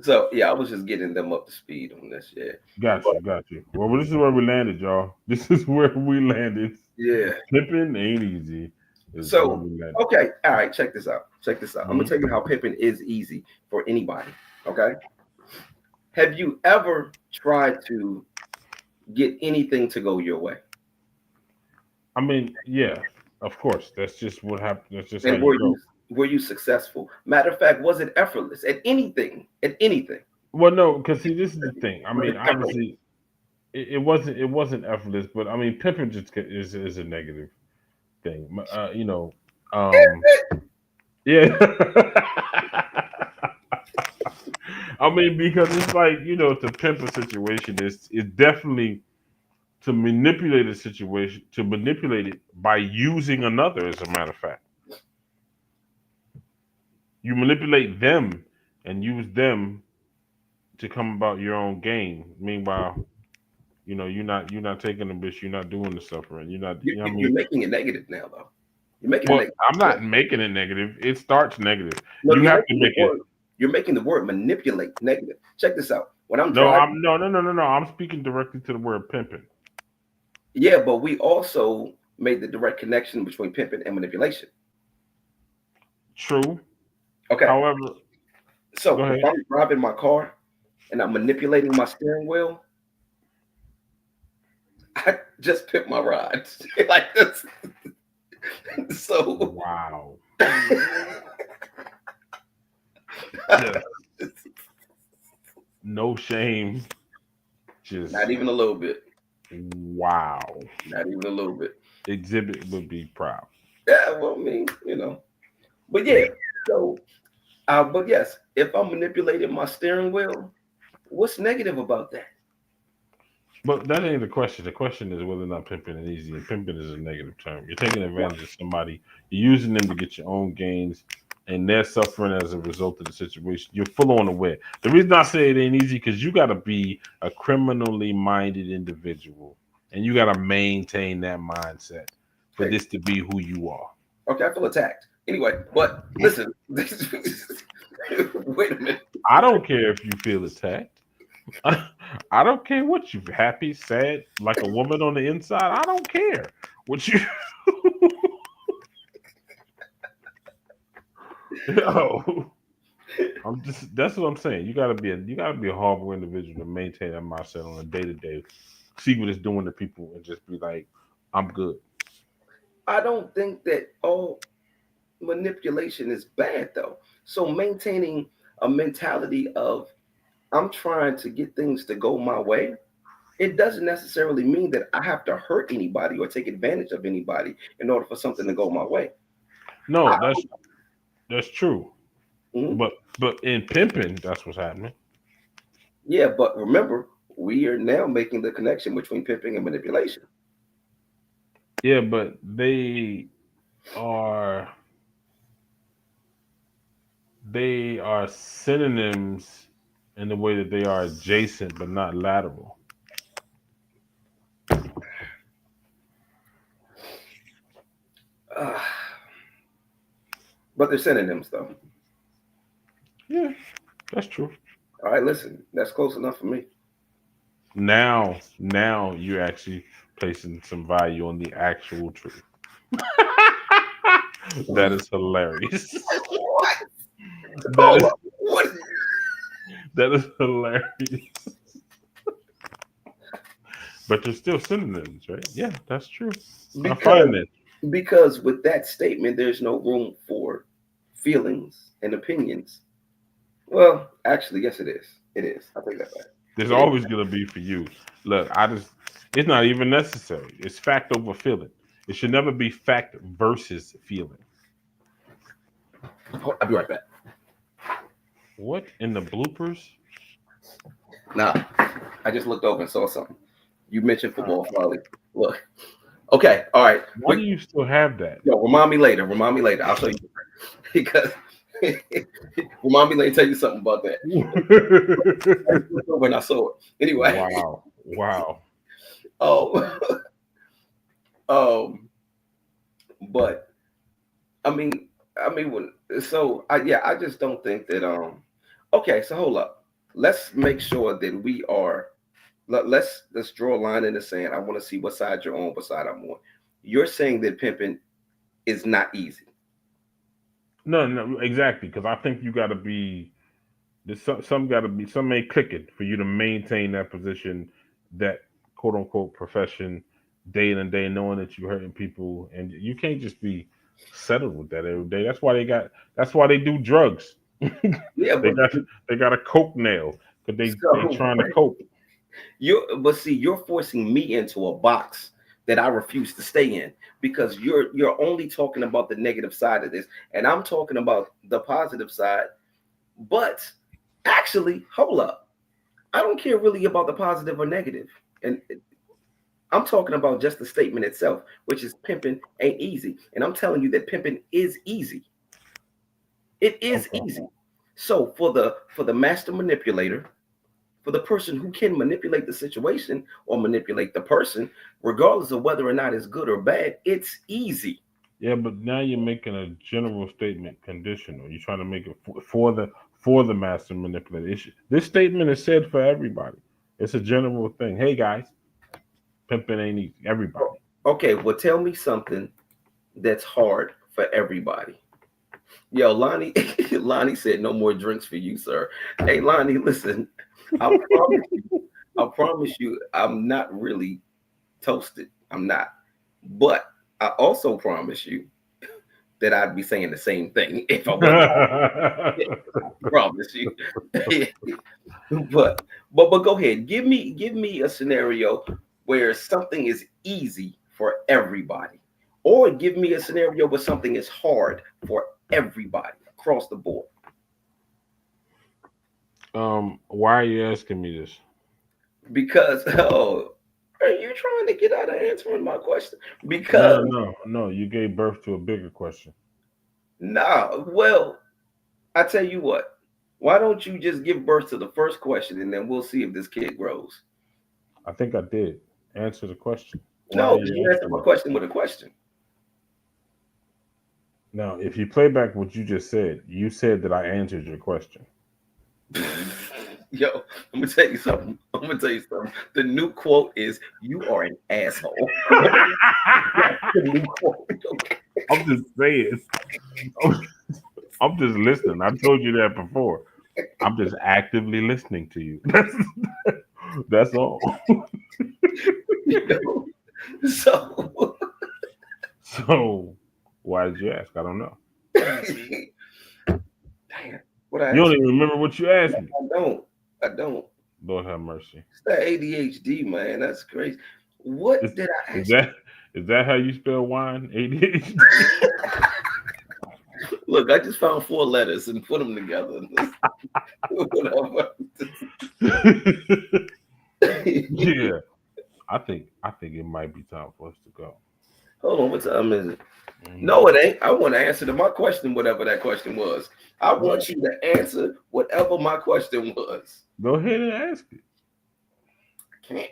Speaker 1: so yeah, I was just getting them up to speed on this. Yeah,
Speaker 2: Got
Speaker 1: but
Speaker 2: you, got you. Well, this is where we landed, y'all. This is where we landed.
Speaker 1: yeah.
Speaker 2: Pippin ain't easy. Is where
Speaker 1: So,
Speaker 2: we landed.
Speaker 1: okay, all right, check this out. Check this out. I'm gonna
Speaker 2: Mhm.
Speaker 1: tell you how pimping is easy for anybody. Okay. Have you ever tried to get anything to go your way?
Speaker 2: I mean, yeah, of course. That's just what happened. That's just how
Speaker 1: And
Speaker 2: you go.
Speaker 1: were you successful? Matter of fact, was it effortless at anything? At anything?
Speaker 2: Well, no, because see, this is the thing. I
Speaker 1: Was
Speaker 2: mean,
Speaker 1: it effortless?
Speaker 2: obviously, it wasn't effortless, but I mean, pimping is a negative thing. Um, yeah. I mean, because it's like to pimp a situation is definitely to manipulate a situation, to manipulate it by using another. As a matter of fact, you manipulate them and use them to come about your own gain. Meanwhile, you're not taking the bitch, you're not doing the suffering, you're not. You know what I
Speaker 1: You're
Speaker 2: mean?
Speaker 1: making it negative now, though. You're making it
Speaker 2: Well,
Speaker 1: negative.
Speaker 2: I'm not making it negative. It starts negative.
Speaker 1: No,
Speaker 2: You
Speaker 1: you're
Speaker 2: have to
Speaker 1: making the
Speaker 2: make it.
Speaker 1: word. You're making the word manipulate negative. Check this out. When I'm
Speaker 2: No,
Speaker 1: driving,
Speaker 2: I'm no. I'm speaking directly to the word pimping.
Speaker 1: yeah, but we also made the direct connection between pimping and manipulation.
Speaker 2: True.
Speaker 1: Okay.
Speaker 2: However, go
Speaker 1: So if
Speaker 2: ahead.
Speaker 1: I'm driving my car and I'm manipulating my steering wheel, I just pick my ride like this. So
Speaker 2: Wow.
Speaker 1: not
Speaker 2: Just no shame. Just
Speaker 1: even a little bit.
Speaker 2: wow.
Speaker 1: Not even a little bit.
Speaker 2: Exhibit would be proud.
Speaker 1: Yeah, well, I mean, But yeah, so but yes, if I'm manipulating my steering wheel, what's negative about that?
Speaker 2: But that ain't the question. The question is whether or not pimping is easy. And pimping is a negative term. You're taking advantage of somebody. You're using them to get your own gains, and they're suffering as a result of the situation. You're full on aware. The reason I say it ain't easy because you got to be a criminally minded individual, and you got to maintain that mindset for
Speaker 1: Okay,
Speaker 2: this to be who you are.
Speaker 1: okay, I feel attacked. Anyway, but listen, wait a minute.
Speaker 2: I don't care if you feel attacked. I don't care what you happy, sad, like a woman on the inside. I don't care what you. Yo, I'm just. That's what I'm saying. You gotta be a horrible individual to maintain that mindset on a day to day. See what it's doing to people and just be like, I'm good.
Speaker 1: I don't think that all manipulation is bad though. So maintaining a mentality of I'm trying to get things to go my way, it doesn't necessarily mean that I have to hurt anybody or take advantage of anybody in order for something to go my way. I,
Speaker 2: No, that's true.
Speaker 1: mhm.
Speaker 2: But in pimping, that's what's happening.
Speaker 1: Yeah, but remember, we are now making the connection between pimping and manipulation.
Speaker 2: Yeah, but are they are synonyms in the way that they are adjacent but not lateral.
Speaker 1: Uh, but they're synonyms, though.
Speaker 2: Yeah, that's true.
Speaker 1: All right, listen, that's close enough for me.
Speaker 2: Now you're actually placing some value on the actual truth. That is hilarious.
Speaker 1: What?
Speaker 2: That
Speaker 1: Hold
Speaker 2: is
Speaker 1: up. What?
Speaker 2: that is hilarious. But they're still synonyms, right? Yeah, that's true. I
Speaker 1: Because
Speaker 2: find that.
Speaker 1: because with that statement, there's no room for feelings and opinions. Well, actually, yes, it is. It is. I take that back.
Speaker 2: There's
Speaker 1: It is.
Speaker 2: always gonna be for you. Look, it's not even necessary. It's fact over feeling. It should never be fact versus feeling.
Speaker 1: I'll be right back.
Speaker 2: What in the bloopers?
Speaker 1: Nah, I just looked over and saw something. You mentioned
Speaker 2: Uh,
Speaker 1: football, Farley. Look. Okay. All right.
Speaker 2: Why do
Speaker 1: Wait.
Speaker 2: you still have that?
Speaker 1: Yo, remind me later. Remind me later. I'll show you because remind me later. Tell you something about that. I just looked over and I saw it. Anyway.
Speaker 2: Wow. Wow.
Speaker 1: Oh. um. But I mean when so I yeah I just don't think that okay, so hold up, let's make sure that we are let's draw a line in the sand. I want to see what side you're on, what side I'm on. You're saying that pimping is not easy.
Speaker 2: No, no, exactly. Because I think you got to be there's some got to be some ain't clicking for you to maintain that position, that quote unquote profession, day in and day, knowing that you're hurting people, and you can't just be settled with that every day. That's why they got. That's why they do drugs.
Speaker 1: Yeah,
Speaker 2: they
Speaker 1: but
Speaker 2: got they got a coke nail because they
Speaker 1: so
Speaker 2: trying to cope.
Speaker 1: but see, you're forcing me into a box that I refuse to stay in because you're only talking about the negative side of this, and I'm talking about the positive side. But actually, hold up. I don't care really about the positive or negative. And I'm talking about just the statement itself, which is pimping ain't easy. And I'm telling you that pimping is easy. It is
Speaker 2: Okay.
Speaker 1: easy. So for the master manipulator, for the person who can manipulate the situation or manipulate the person, regardless of whether or not it's good or bad, it's easy.
Speaker 2: Yeah, but now you're making a general statement conditional. You're trying to make it for the master manipulator. This statement is said for everybody. It's a general thing. Hey guys, pimping ain't easy. Everybody.
Speaker 1: Okay, well tell me something that's hard for everybody. Yo, Lonnie, Lonnie said no more drinks for you, sir. Hey, Lonnie, listen, I promise you, I promise you, I'm not really toasted. I'm not. But I also promise you that I'd be saying the same thing if I wasn't. I promise you. but go ahead. Give me a scenario where something is easy for everybody. Or give me a scenario where something is hard for everybody across the board.
Speaker 2: Why are you asking me this?
Speaker 1: Because oh, are you trying to get out of answering my question?
Speaker 2: No,
Speaker 1: Because
Speaker 2: no, no. You gave birth to a bigger question.
Speaker 1: nah, well, I tell you what. Why don't you just give birth to the first question and then we'll see if this kid grows?
Speaker 2: I think I did answer the question. Why are
Speaker 1: No, because
Speaker 2: you
Speaker 1: you answered
Speaker 2: asking
Speaker 1: my
Speaker 2: me?
Speaker 1: question with a question.
Speaker 2: Now, if you play back what you said that I answered your question.
Speaker 1: Yo, I'm gonna tell you something. I'm gonna tell you something. The new quote is "You are an asshole." That's the new quote. Okay.
Speaker 2: I'm just saying. I'm, I'm just listening. I told you that before. I'm just actively listening to you. That's all.
Speaker 1: You know? So,
Speaker 2: So, why did you ask? I don't know.
Speaker 1: damn, what I
Speaker 2: You don't
Speaker 1: asked?
Speaker 2: even remember what you asked me.
Speaker 1: I don't. I don't.
Speaker 2: Lord have mercy.
Speaker 1: It's that ADHD, man. That's crazy. What
Speaker 2: Is,
Speaker 1: did I
Speaker 2: is
Speaker 1: ask
Speaker 2: that is that how you spell wine? ADHD.
Speaker 1: you? Look, I just found four letters and put them together. Whatever.
Speaker 2: Yeah, I think it might be time for us to go.
Speaker 1: Hold on, what time is it? No,
Speaker 2: Mm.
Speaker 1: it ain't. I want to answer to my question, whatever that question was. I
Speaker 2: Well,
Speaker 1: want you to answer whatever my question was.
Speaker 2: go ahead and ask it.
Speaker 1: Can't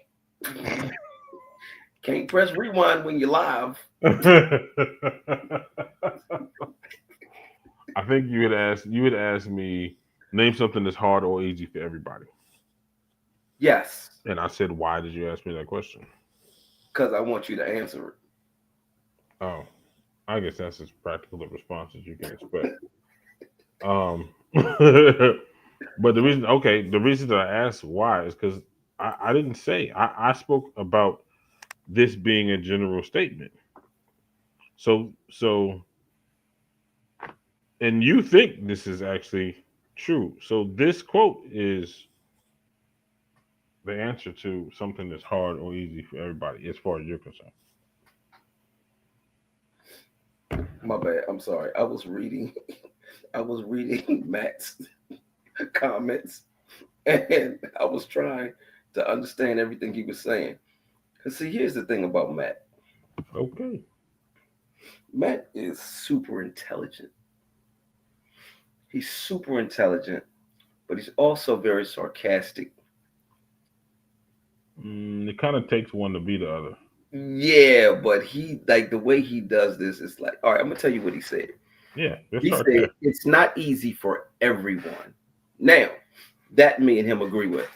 Speaker 1: can't press rewind when you're live.
Speaker 2: I think you would ask me name something that's hard or easy for everybody.
Speaker 1: Yes,
Speaker 2: And I said, why did you ask me that question?
Speaker 1: because I want you to answer it.
Speaker 2: Oh, I guess that's as practical a response as you can expect. But the reason that I asked why is because I didn't say I spoke about this being a general statement. So and you think this is actually true. So this quote is the answer to something that's hard or easy for everybody, as far as you're concerned.
Speaker 1: My bad. I'm sorry. I was reading. I was reading Matt's comments, and I was trying to understand everything he was saying. Cause see, here's the thing about Matt.
Speaker 2: Okay.
Speaker 1: Matt is super intelligent. He's super intelligent, but he's also very sarcastic.
Speaker 2: It kind of takes one to be the other.
Speaker 1: Yeah, but he like the way he does this is like, all right, I'm gonna tell you what he said.
Speaker 2: Yeah, it's
Speaker 1: He said
Speaker 2: sarcastic.
Speaker 1: it's not easy for everyone. Now, that me and him agree with.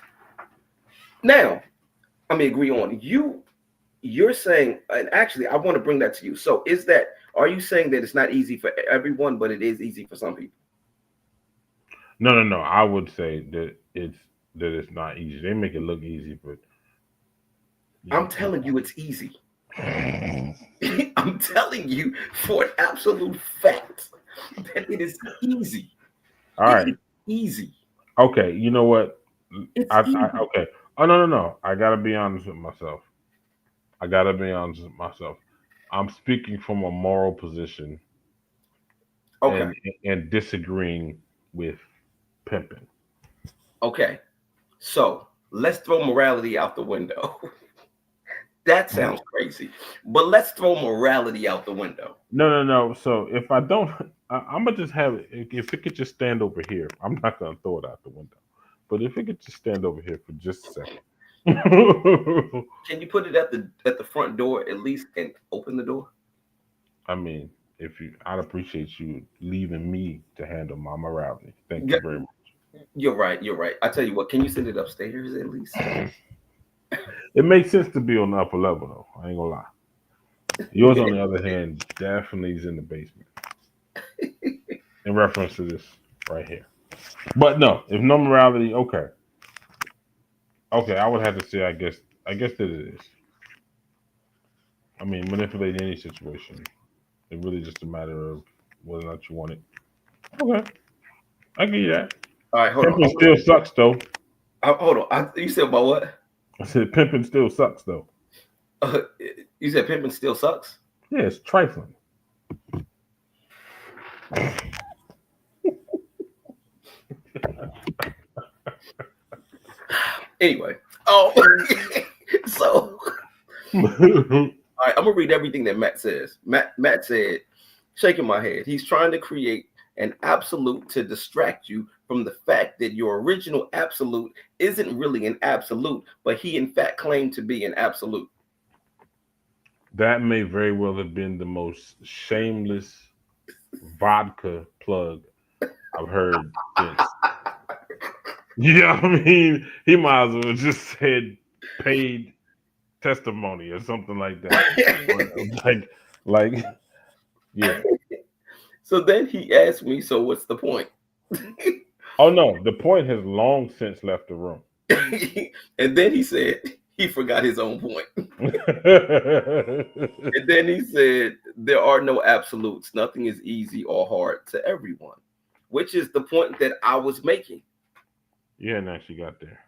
Speaker 1: Now, I mean agree on. You're saying, and actually I want to bring that to you. So is that are you saying that it's not easy for everyone, but it is easy for some people?
Speaker 2: No, no, no. I would say that it's not easy. They make it look easy, but
Speaker 1: I'm
Speaker 2: you,
Speaker 1: telling you it's easy. I'm telling you for an absolute fact that it is easy.
Speaker 2: all
Speaker 1: It
Speaker 2: right.
Speaker 1: is easy.
Speaker 2: Okay. You know what?
Speaker 1: It's
Speaker 2: I
Speaker 1: easy.
Speaker 2: okay. Oh, no, no, no. I gotta be honest with myself. I gotta be honest with myself. I'm speaking from a moral position
Speaker 1: Okay.
Speaker 2: and disagreeing with pimping.
Speaker 1: Okay. So let's throw morality out the window. That sounds crazy. But let's throw morality out the window.
Speaker 2: No, no, no. So if I don't, I'm gonna just have it. If it could just stand over here, I'm not gonna throw it out the window. But if it could just stand over here for just a second.
Speaker 1: Can you put it at the front door at least and open the door?
Speaker 2: I mean, I'd appreciate you leaving me to handle my morality. Thank
Speaker 1: Yeah,
Speaker 2: you very
Speaker 1: you're right. You're right. I tell you what, can you send it upstairs at least?
Speaker 2: much. It makes sense to be on the upper level, though. I ain't gonna lie. Yours, on the other hand, definitely is in the basement. In reference to this right here. But no, if no morality, okay, okay, I would have to say, I guess that it is. I mean, manipulate any situation. It's really just a matter of whether or not you want it. Okay, I give you that.
Speaker 1: All right, hold on.
Speaker 2: Pimping still sucks, though.
Speaker 1: Hold on. You said about what?
Speaker 2: I said pimping still sucks, though.
Speaker 1: Uh, you said pimping still sucks.
Speaker 2: Yeah, it's trifling.
Speaker 1: Anyway. Oh, so
Speaker 2: Yeah,
Speaker 1: all right, I'm gonna read everything that Matt says. Matt said, shaking my head, he's trying to create an absolute to distract you from the fact that your original absolute isn't really an absolute, but he in fact claimed to be an absolute.
Speaker 2: that may very well have been the most shameless vodka plug I've heard since. Yeah, I mean, he might as well just said paid testimony or something like that. Or, like, yeah.
Speaker 1: So then he asked me, so what's the point?
Speaker 2: Oh no, the point has long since left the room.
Speaker 1: And then he said he forgot his own point.
Speaker 2: You
Speaker 1: And then he said there are no absolutes. Nothing is easy or hard to everyone, which is the point that I was making.
Speaker 2: hadn't actually got there.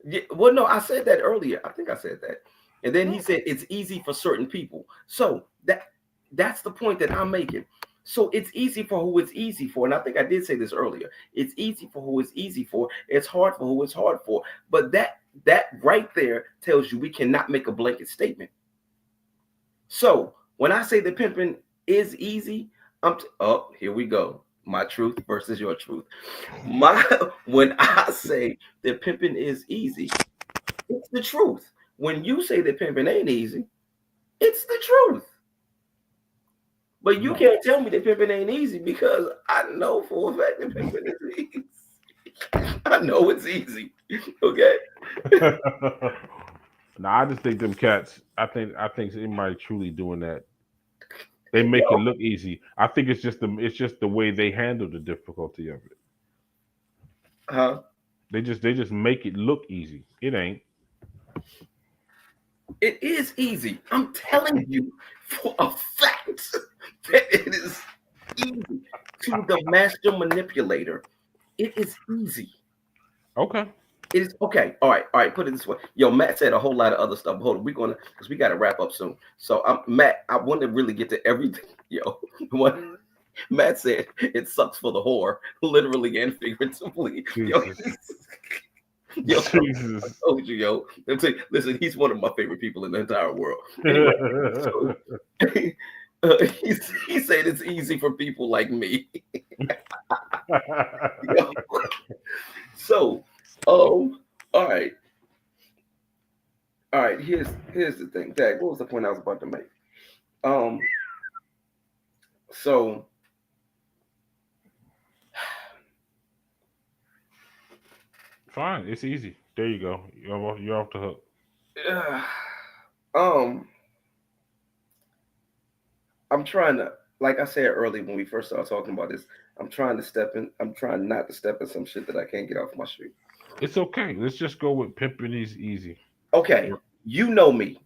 Speaker 1: Yeah, well, no, I said that earlier. I think I said that. And then he said it's easy for certain people. So that's the point that I'm making. So it's easy for who it's easy for. And I think I did say this earlier. It's easy for who it's easy for. It's hard for who it's hard for. But That right there tells you we cannot make a blanket statement. So when I say that pimping is easy, oh, here we go. My truth versus your truth. My When I say that pimping is easy, it's the truth. When you say that pimping ain't easy, it's the truth. But you
Speaker 2: No.
Speaker 1: can't tell me that pimping ain't easy because I know for a fact that pimping is easy. I know it's easy. Okay.
Speaker 2: No, I just think them cats. I think anybody truly doing that, they make it
Speaker 1: Yo,
Speaker 2: look easy. I think it's just the way they handle the difficulty of it.
Speaker 1: huh?
Speaker 2: They just make it look easy. It ain't.
Speaker 1: It is easy. I'm telling you for a fact that it is easy to the master manipulator. It is easy.
Speaker 2: Okay.
Speaker 1: It is okay. All right. Put it this way. Yo, Matt said a whole lot of other stuff. Hold on, we're gonna because we got to wrap up soon. So, Matt, I want to really get to everything. Yo, what Matt said, it sucks for the whore, literally and figuratively. Yo,
Speaker 2: Jesus.
Speaker 1: yo, I
Speaker 2: Jesus.
Speaker 1: told you, yo. Let me tell you, listen, he's one of my favorite people in the entire world. Anyway, so he said it's easy for people like me. Yo. So, all right. All right, here's the thing. Dad, what was the point I was about to make? Um, so
Speaker 2: Fine. It's easy. There you go. You're off the hook.
Speaker 1: uh, um, I'm trying to, like I said earlier when we first started talking about this, I'm trying to step in. I'm trying not to step in some shit that I can't get off my street.
Speaker 2: It's okay. Let's just go with pimping is easy.
Speaker 1: Okay,
Speaker 2: Are
Speaker 1: you know me.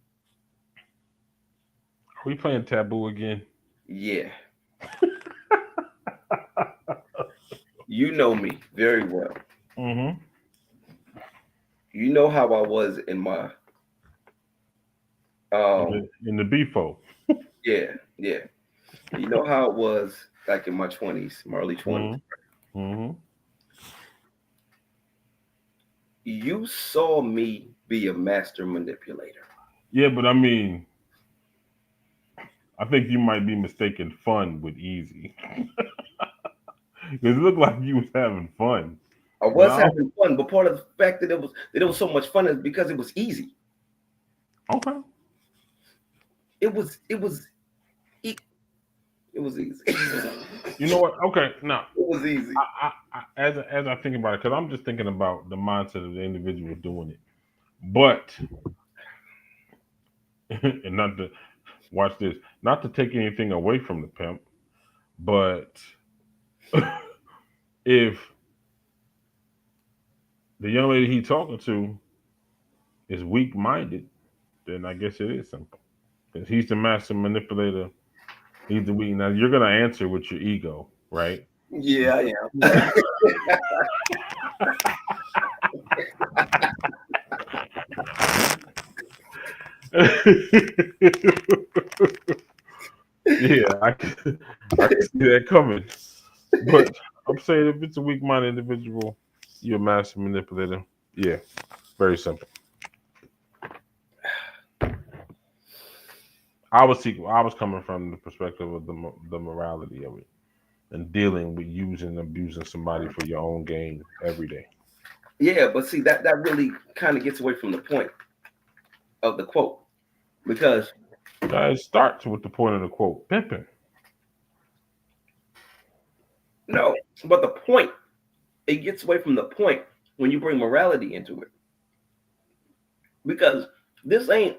Speaker 2: we playing taboo again?
Speaker 1: Yeah, you know me very well.
Speaker 2: Mm-hmm.
Speaker 1: You know how I was in my
Speaker 2: In
Speaker 1: um.
Speaker 2: the BFO.
Speaker 1: Yeah, yeah. You know how it was like in my 20s, my early 20s.
Speaker 2: Mm-hmm. Mm-hmm.
Speaker 1: You saw me be a master manipulator.
Speaker 2: Yeah, but I mean, I think you might be mistaking fun with easy. Because it looked like you was having fun.
Speaker 1: I
Speaker 2: But
Speaker 1: was
Speaker 2: I don't.
Speaker 1: having fun, but part of the fact that it was so much fun is because it was easy.
Speaker 2: Okay.
Speaker 1: It was e- it was easy.
Speaker 2: You know what? Okay. Now,
Speaker 1: It was easy.
Speaker 2: as I think about it, because I'm just thinking about the mindset of the individual doing it. But and not to watch this, not to take anything away from the pimp, but if the young lady he talking to is weak minded, then I guess it is simple. Because he's the master manipulator. He's the weak. Now you're gonna answer with your ego, right?
Speaker 1: Yeah, I am.
Speaker 2: Yeah, I can see that coming. But I'm saying if it's a weak minded individual, you're a master manipulator. Yeah, very simple. I was coming from the perspective of the morality of it and dealing with using and abusing somebody for your own gain every day.
Speaker 1: Yeah, but see that really kind of gets away from the point of the quote because
Speaker 2: It starts with the point of the quote, pimping.
Speaker 1: no, but the point it gets away from the point when you bring morality into it because this ain't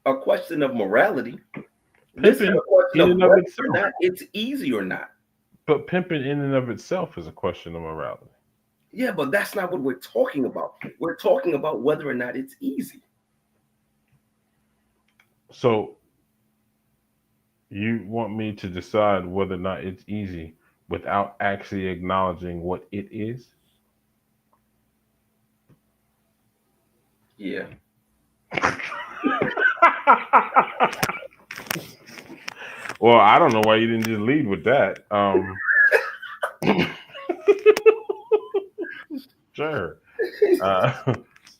Speaker 1: a question of morality. This is
Speaker 2: Pimping
Speaker 1: a question
Speaker 2: in
Speaker 1: of
Speaker 2: and of
Speaker 1: whether or
Speaker 2: itself.
Speaker 1: not it's easy or not.
Speaker 2: But pimping in and of itself is a question of morality.
Speaker 1: Yeah, but that's not what we're talking about. We're talking about whether or not it's easy.
Speaker 2: So you want me to decide whether or not it's easy without actually acknowledging what it is?
Speaker 1: Yeah.
Speaker 2: Well, I don't know why you didn't just lead with that. Sure. Uh,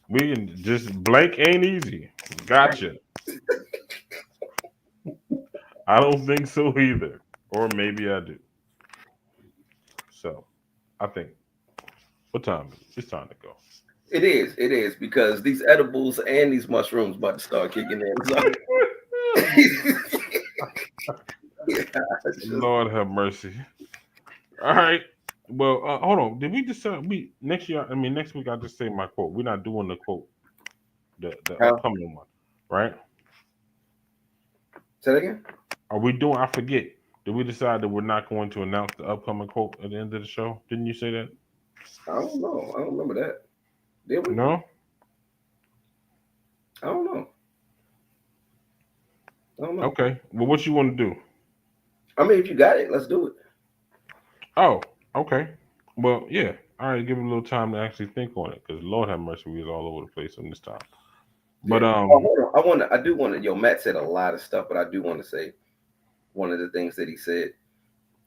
Speaker 2: We can just blank ain't easy. Gotcha. I don't think so either. Or maybe I do. So I think what time is it? It's time to go.
Speaker 1: It is, because these edibles and these mushrooms about to start kicking in. So yeah, it's just,
Speaker 2: Lord have mercy. All right. Well, hold on. Did we decide we next year? I mean, next week. I just say my quote. We're not doing the quote, the
Speaker 1: huh?
Speaker 2: upcoming one, right?
Speaker 1: Say that again.
Speaker 2: Are we doing? I forget. Did we decide that we're not going to announce the upcoming quote at the end of the show? Didn't you say that?
Speaker 1: I don't know. I don't remember that. Did we?
Speaker 2: No.
Speaker 1: I don't know. I don't know.
Speaker 2: Okay. Well, what you want to do?
Speaker 1: I mean, if you got it, let's do it.
Speaker 2: Oh, okay. Well, yeah. All right. Give it a little time to actually think on it, because Lord have mercy, we was all over the place on this time.
Speaker 1: Yeah.
Speaker 2: But
Speaker 1: Oh, hold on. I do want to. Yo, Matt said a lot of stuff, but I do want to say one of the things that he said.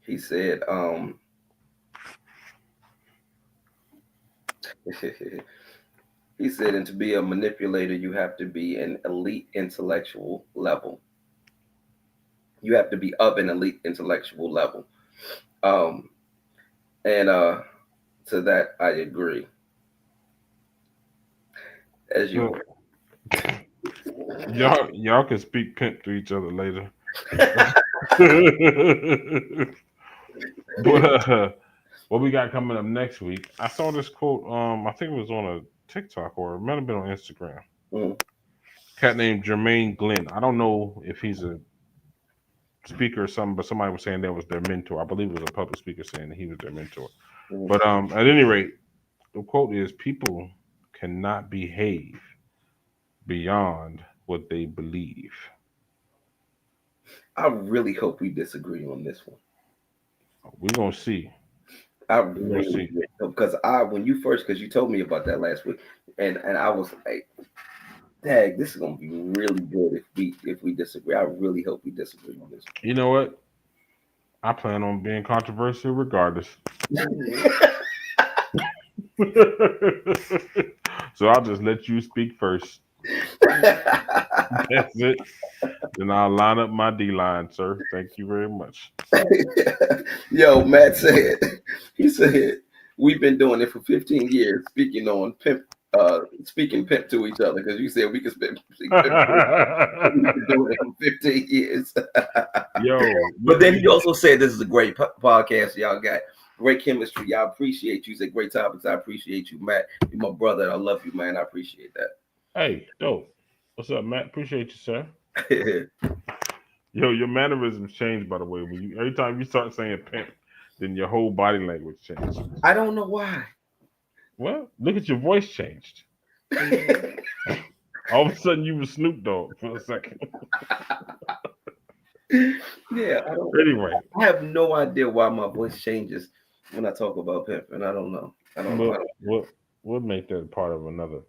Speaker 1: He said, he said, and to be a manipulator, you have to be an elite intellectual level. You have to be of an elite intellectual level. Um, and to that, I agree. As you,
Speaker 2: look, y'all can speak pimp to each other later. But what we got coming up next week? I saw this quote. I think it was on a TikTok or it might have been on Instagram.
Speaker 1: mm,
Speaker 2: Cat named Jermaine Glenn. I don't know if he's a speaker or something, but somebody was saying that was their mentor. I believe it was a public speaker saying that he was their mentor.
Speaker 1: mm.
Speaker 2: But at any rate, the quote is: "People cannot behave beyond what they believe."
Speaker 1: I really hope we disagree on this one.
Speaker 2: We're gonna see.
Speaker 1: I
Speaker 2: We're gonna
Speaker 1: really,
Speaker 2: see.
Speaker 1: because when you first, because you told me about that last week, and I was like, "Dang, this is gonna be really good if we disagree." I really hope we disagree on this
Speaker 2: You know what? I plan on being controversial regardless.
Speaker 1: one.
Speaker 2: So I'll just let you speak first. That's it. Then I'll line up my D line, sir. Thank you very much.
Speaker 1: Yo, Matt said, he said, we've been doing it for 15 years, speaking pimp to each other, because you said we could speak pimp to each other. We've been doing it for 15 years.
Speaker 2: Yo,
Speaker 1: But then he also said, this is a great podcast. Y'all got great chemistry. Y'all appreciate you. Said great topics. I appreciate you, Matt. You're my brother. I love you, man. I appreciate
Speaker 2: hey, dope. What's up, Matt? Appreciate you, sir.
Speaker 1: that.
Speaker 2: Yo, your mannerisms change, by the way. When you every time you start saying pimp, then your whole body language changes.
Speaker 1: I don't know why.
Speaker 2: Well, look at your voice changed. All of a sudden, you were Snoop Dogg for a second.
Speaker 1: Yeah, I don't.
Speaker 2: Anyway,
Speaker 1: I have no idea why my voice changes when I talk about pimp, and I don't know. I don't know.
Speaker 2: we'll, we'll make that part of another.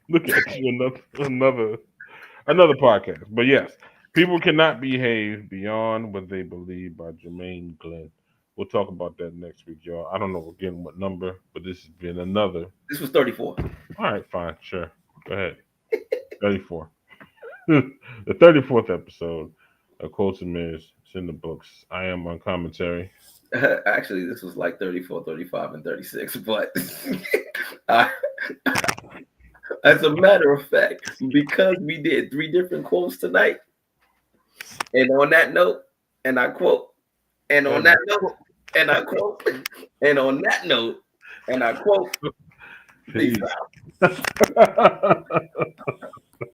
Speaker 2: Look at you, another podcast. But yes, people cannot behave beyond what they believe by Jermaine Glenn. We'll talk about that next week, y'all. I don't know again what number, but this has been another.
Speaker 1: This was 34.
Speaker 2: All right, fine, sure. Go ahead. 34. The 34th episode of Quotes and Mirrors. It's in the books. I am Uncommonterry.
Speaker 1: Actually, this was like 34, 35, and 36. But I, as a matter of fact, because we did three different quotes tonight, and on that note, and I quote, and on that note, and I quote, and on that note, and I quote, peace
Speaker 2: Peace.
Speaker 1: out.